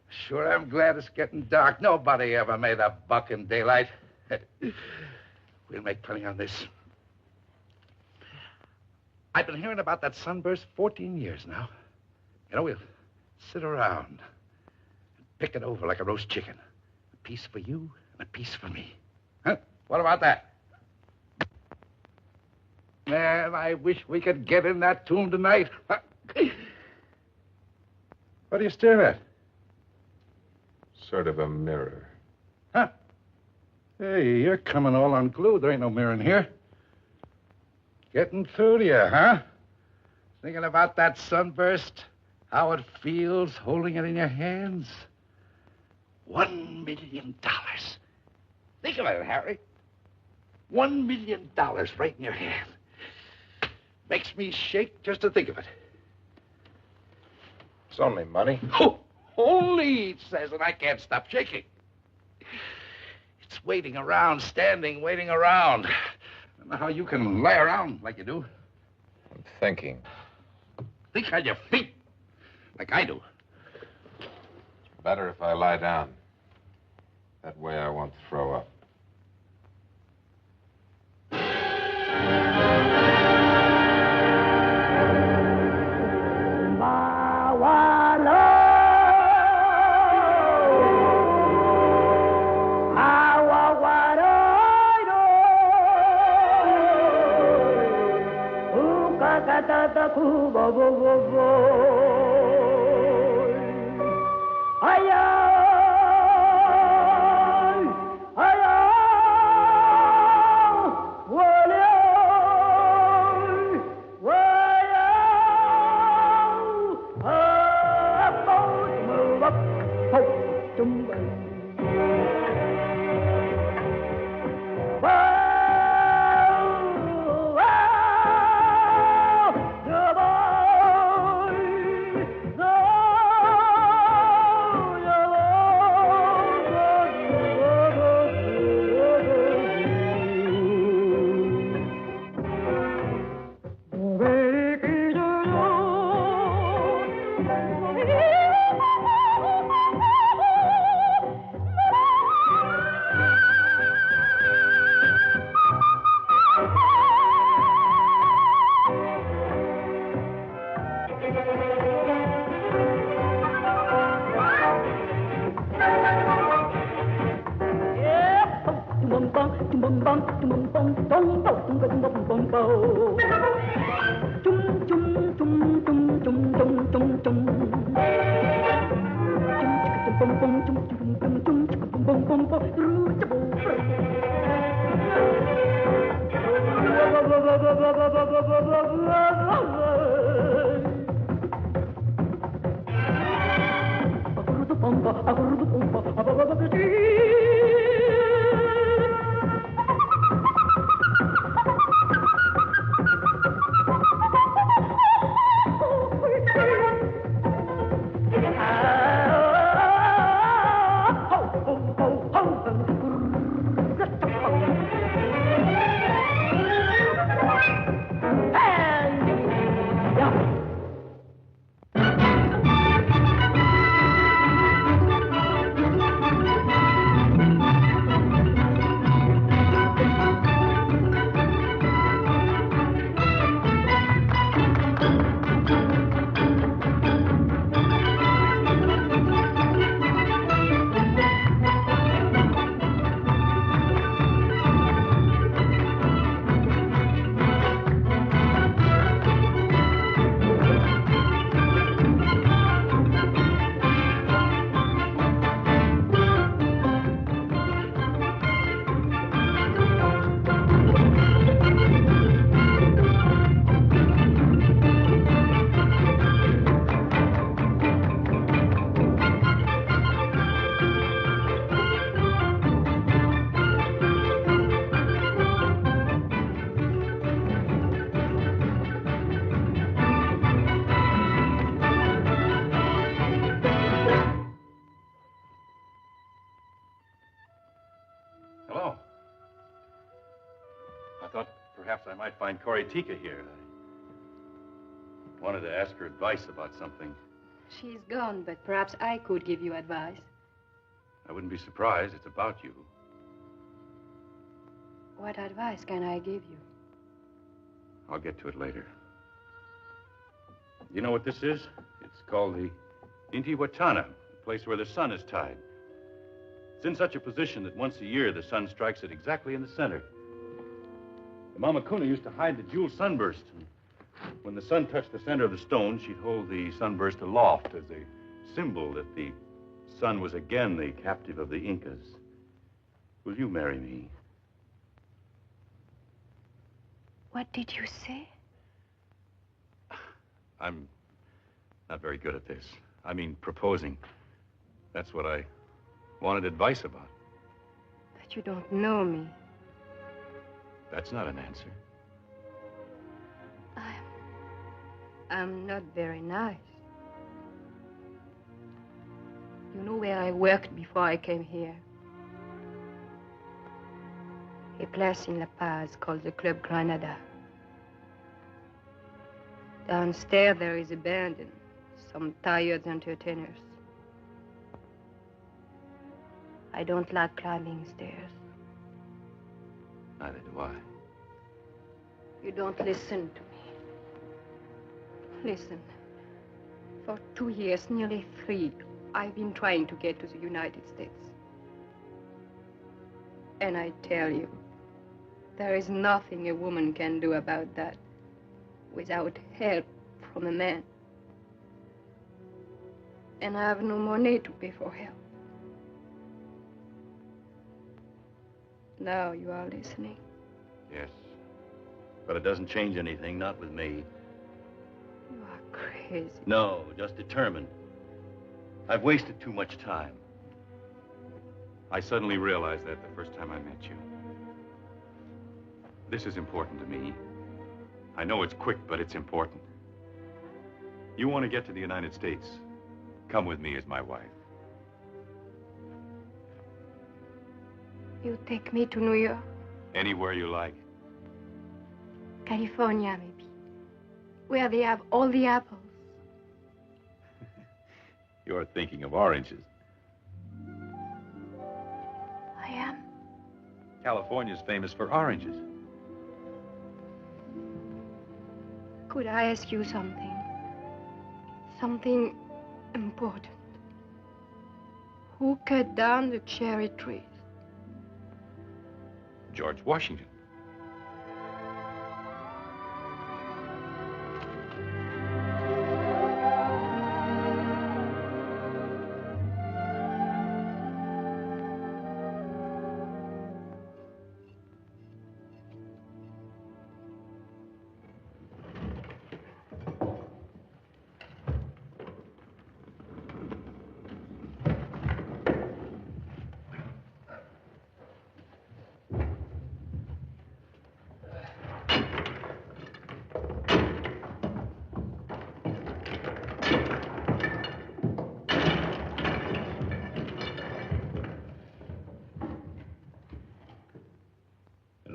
Sure, I'm glad it's getting dark. Nobody ever made a buck in daylight. We'll make plenty on this. I've been hearing about that sunburst 14 years now. You know, we'll sit around and pick it over like a roast chicken. A piece for you and a piece for me. Huh? What about that? Man, I wish we could get in that tomb tonight. What are you staring at? Sort of a mirror. Huh? Hey, you're coming all unglued. There ain't no mirror in here. Getting through to you, huh? Thinking about that sunburst? How it feels holding it in your hands? $1 million. Think about it, Harry. $1 million right in your hand. Makes me shake just to think of it. It's only money. Oh, only, it says, and I can't stop shaking. It's waiting around, standing, waiting around. I don't know how you can lie around like you do. I'm thinking. Think on your feet, like I do. Better if I lie down. That way I won't throw up. I might find Corey Tika here. I wanted to ask her advice about something. She's gone, but perhaps I could give you advice. I wouldn't be surprised. It's about you. What advice can I give you? I'll get to it later. You know what this is? It's called the Intihuatana, the place where the sun is tied. It's in such a position that once a year the sun strikes it exactly in the center. The Mama Kuna used to hide the jewel sunburst. And when the sun touched the center of the stone, she'd hold the sunburst aloft as a symbol that the sun was again the captive of the Incas. Will you marry me? What did you say? I'm not very good at this. I mean, proposing. That's what I wanted advice about. But you don't know me. That's not an answer. I'm not very nice. You know where I worked before I came here? A place in La Paz called the Club Granada. Downstairs there is a band and some tired entertainers. I don't like climbing stairs. Neither do I. You don't listen to me. Listen. For 2 years, nearly 3, I've been trying to get to the United States. And I tell you, there is nothing a woman can do about that without help from a man. And I have no money to pay for help. Now you are listening. Yes. But it doesn't change anything, not with me. You are crazy. No, just determined. I've wasted too much time. I suddenly realized that the first time I met you. This is important to me. I know it's quick, but it's important. You want to get to the United States. Come with me as my wife. You take me to New York? Anywhere you like. California, maybe. Where they have all the apples. You're thinking of oranges. I am. California's famous for oranges. Could I ask you something? Something important. Who cut down the cherry trees? George Washington.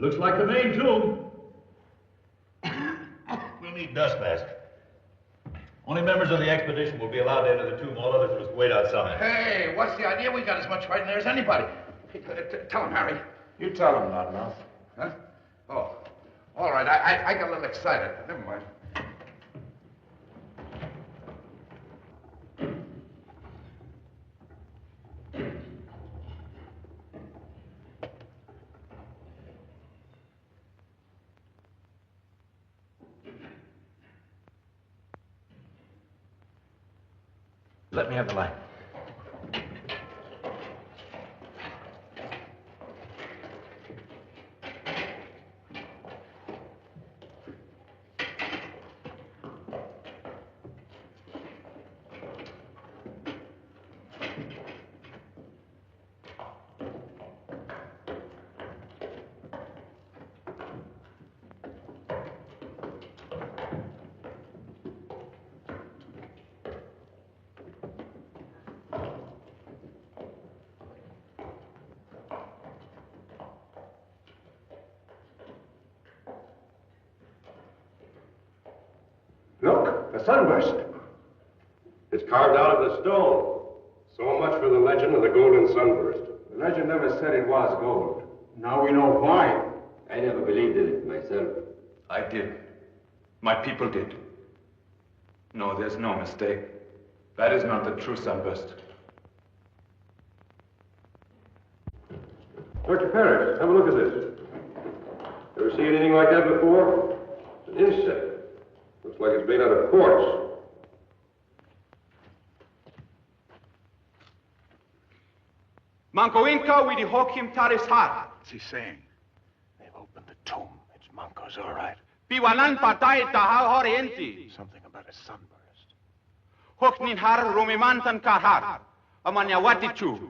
Looks like the main tomb. We'll need dust mask. Only members of the expedition will be allowed to enter the tomb. All others must wait outside. Hey, what's the idea? We got as much right in there as anybody. Hey, tell him, Harry. You tell him, Loudmouth. Huh? Oh, all right. I got a little excited. Never mind. Let me have the light. A sunburst. It's carved out of the stone. So much for the legend of the golden sunburst. The legend never said it was gold. Now we know why. I never believed in it myself. I did. My people did. No, there's no mistake. That is not the true sunburst. Dr. Parrish, have a look at this. Ever see anything like that before? It's an insect. Looks like it's made out of quartz. Manco Inca, we hokim taris hat. What's he saying? They've opened the tomb. It's Manco's, all right. Piwanan patay tahal orienti. Something about a sunburst. Hoknin har rumimantan karhat. Amanyawatichu.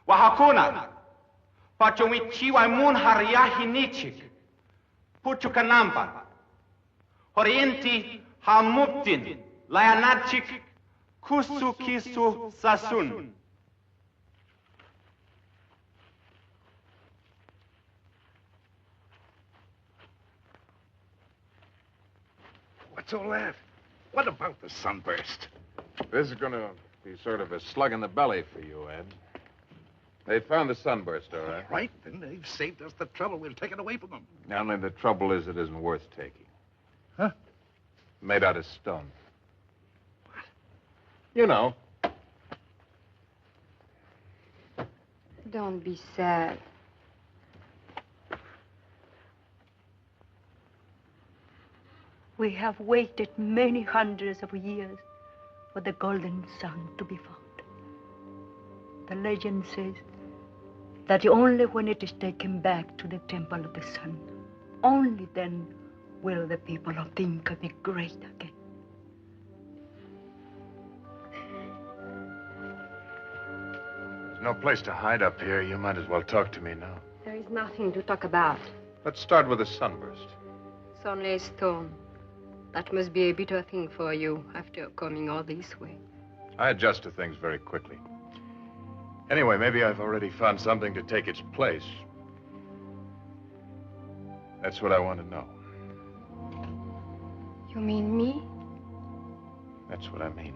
Wahakuna. Pachumichiwa mun har yahinichik. Puchukanampa. Orienti hamuptin. Layanachik. Kusu kisu sasun. What's all that? What about the sunburst? This is going to be sort of a slug in the belly for you, Ed. They found the sunburst, all right. Right, then they've saved us the trouble. We'll take it away from them. Only the trouble is it isn't worth taking. Huh? Made out of stone. What? You know. Don't be sad. We have waited many hundreds of years for the golden sun to be found. The legend says that only when it is taken back to the temple of the sun, only then will the people of the Inca be great again. There's no place to hide up here. You might as well talk to me now. There is nothing to talk about. Let's start with the sunburst. It's only a stone. That must be a bitter thing for you after coming all this way. I adjust to things very quickly. Anyway, maybe I've already found something to take its place. That's what I want to know. You mean me? That's what I mean.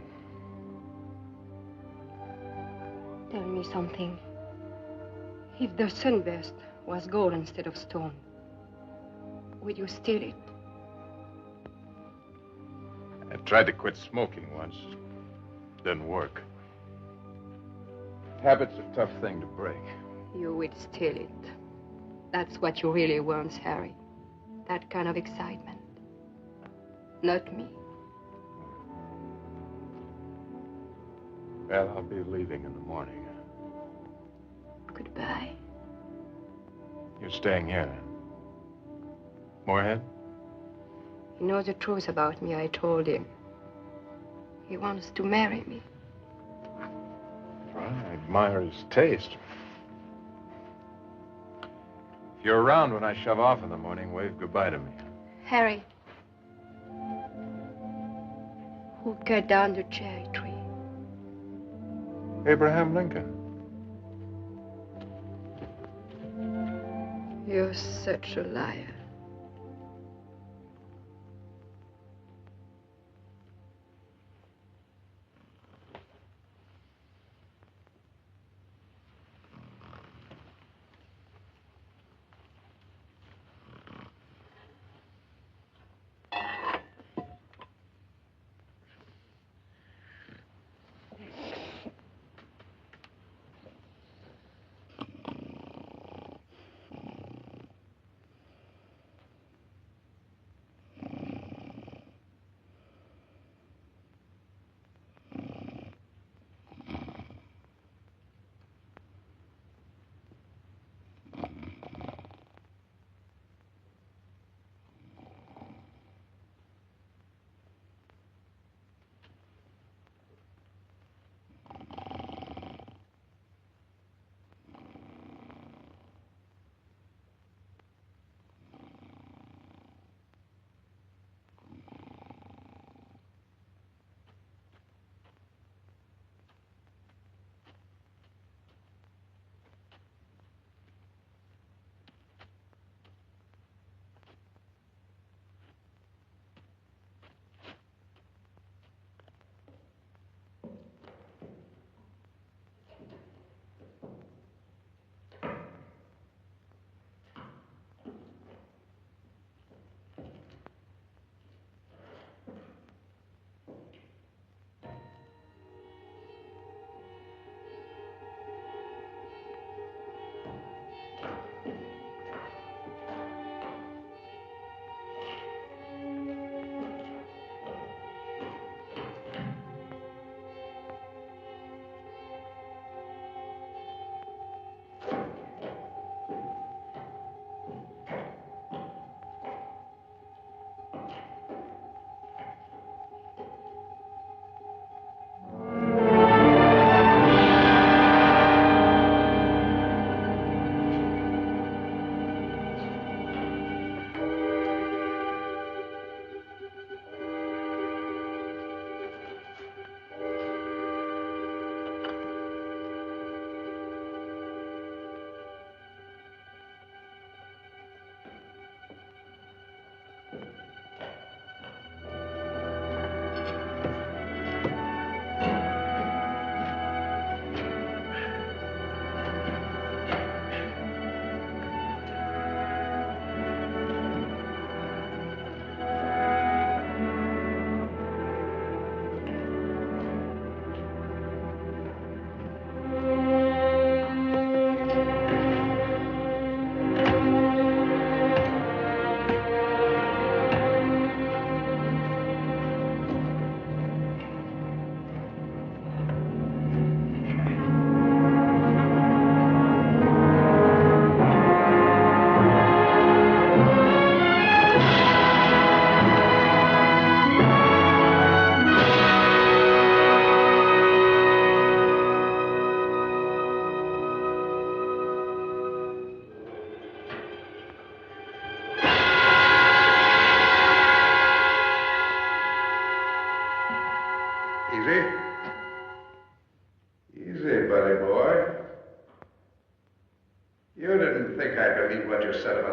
Tell me something. If the sunburst was gold instead of stone, would you steal it? I tried to quit smoking once. Didn't work. Habit's a tough thing to break. You would steal it. That's what you really want, Harry. That kind of excitement. Not me. Well, I'll be leaving in the morning. Goodbye. You're staying here, then? Moorhead? He knows the truth about me, I told him. He wants to marry me. Well, I admire his taste. If you're around when I shove off in the morning, wave goodbye to me. Harry. Who cut down the cherry tree? Abraham Lincoln. You're such a liar.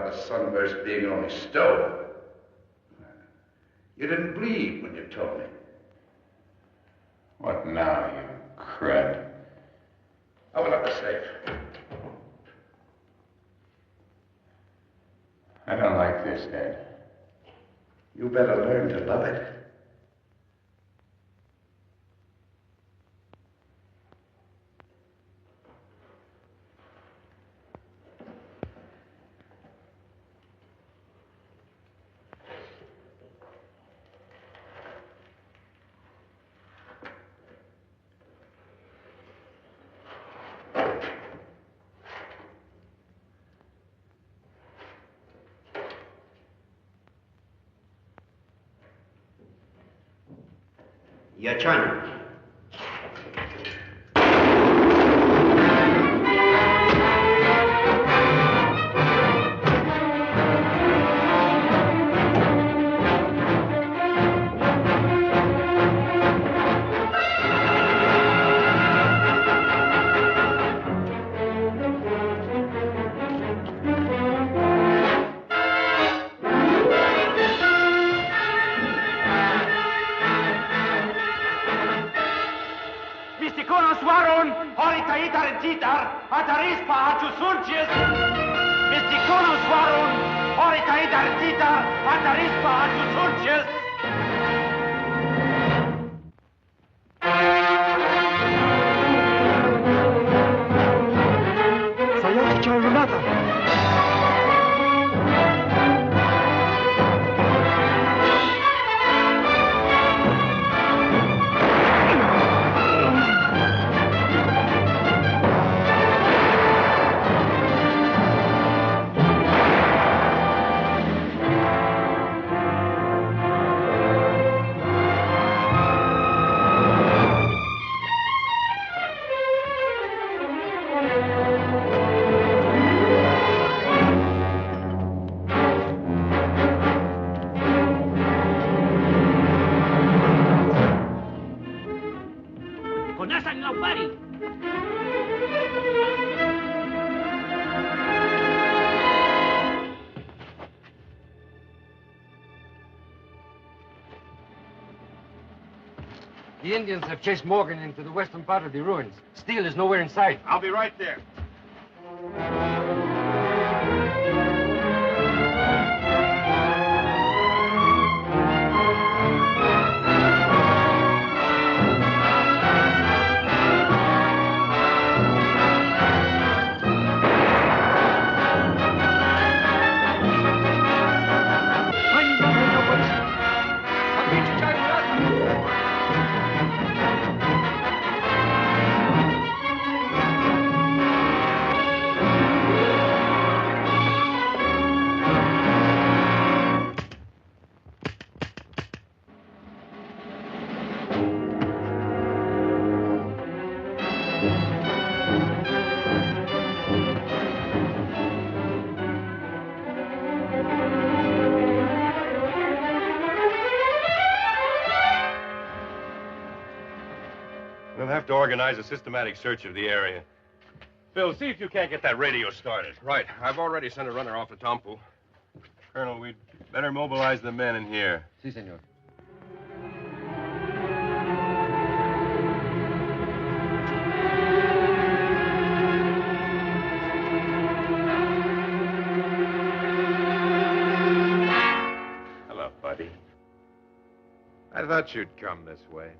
about the sunburst being only stone. You didn't believe when you told me. What now, you crud? Open up the safe. I don't like this, Ed. You better learn to love it. Your turn. The Indians have chased Morgan into the western part of the ruins. Steele is nowhere in sight. I'll be right there. To organize a systematic search of the area. Phil, see if you can't get that radio started. Right. I've already sent a runner off to Tompu. Colonel, we'd better mobilize the men in here. Si, senor. Hello, buddy. I thought you'd come this way.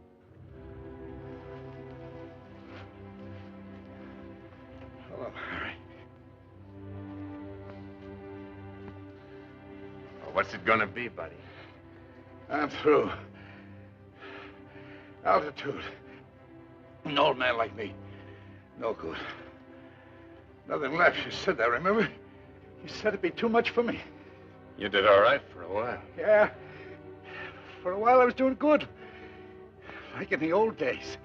Hello, Harry. Well, what's it gonna be, buddy? I'm through. Altitude. An old man like me. No good. Nothing left. You said that, remember? You said it'd be too much for me. You did all right for a while. Yeah. For a while I was doing good. Like in the old days.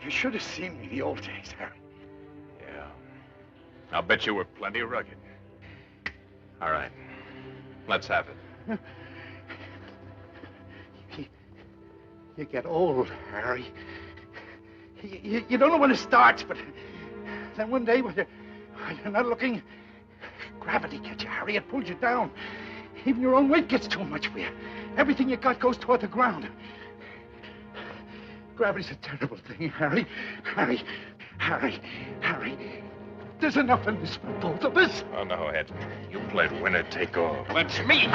You should have seen me in the old days, Harry. I'll bet you were plenty rugged. All right. Let's have it. You get old, Harry. You don't know when it starts, but then one day when you're not looking, gravity gets you, Harry. It pulls you down. Even your own weight gets too much for you. Everything you got goes toward the ground. Gravity's a terrible thing, Harry. Harry. There's enough in this for both of us. Oh, no, Ed. You played winner take all. That's me.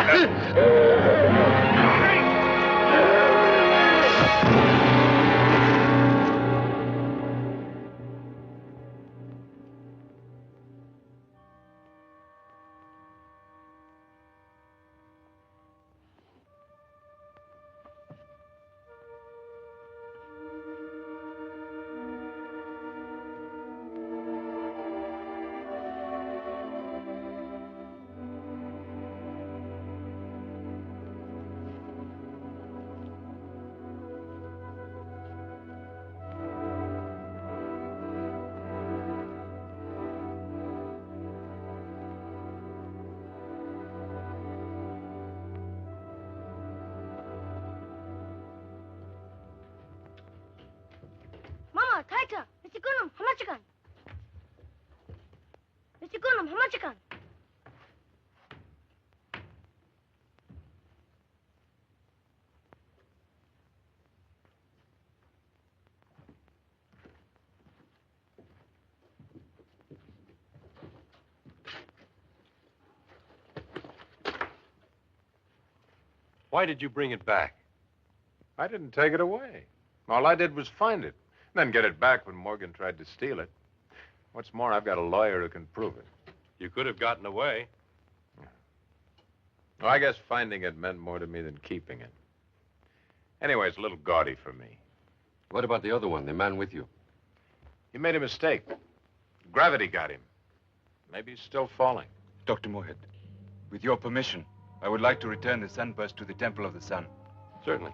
Mama, tighter. Mr. Gunham, how much again? Mr. Gunham, how much again? Why did you bring it back? I didn't take it away. All I did was find it, then get it back when Morgan tried to steal it. What's more, I've got a lawyer who can prove it. You could have gotten away. Well, I guess finding it meant more to me than keeping it. Anyway, it's a little gaudy for me. What about the other one, the man with you? He made a mistake. Gravity got him. Maybe he's still falling. Dr. Moorhead, with your permission, I would like to return the sunburst to the Temple of the Sun. Certainly.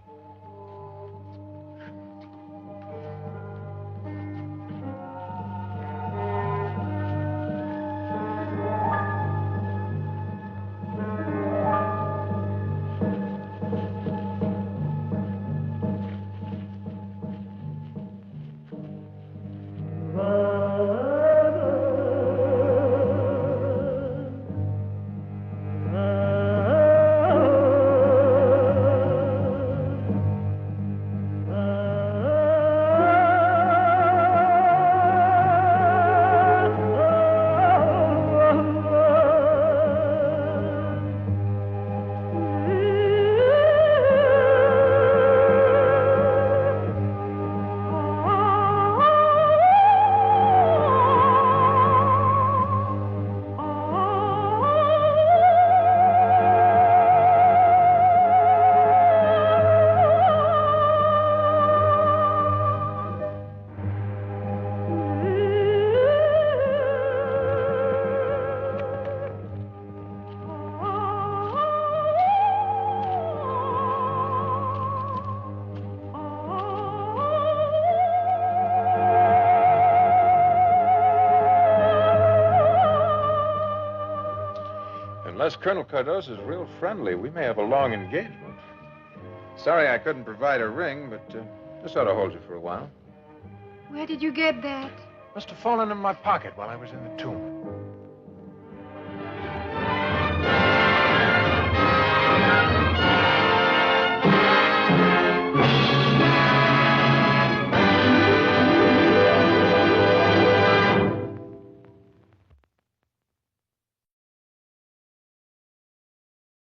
Unless Colonel Cardozo's real friendly, we may have a long engagement. Sorry I couldn't provide a ring, but this ought to hold you for a while. Where did you get that? Must have fallen in my pocket while I was in the tomb.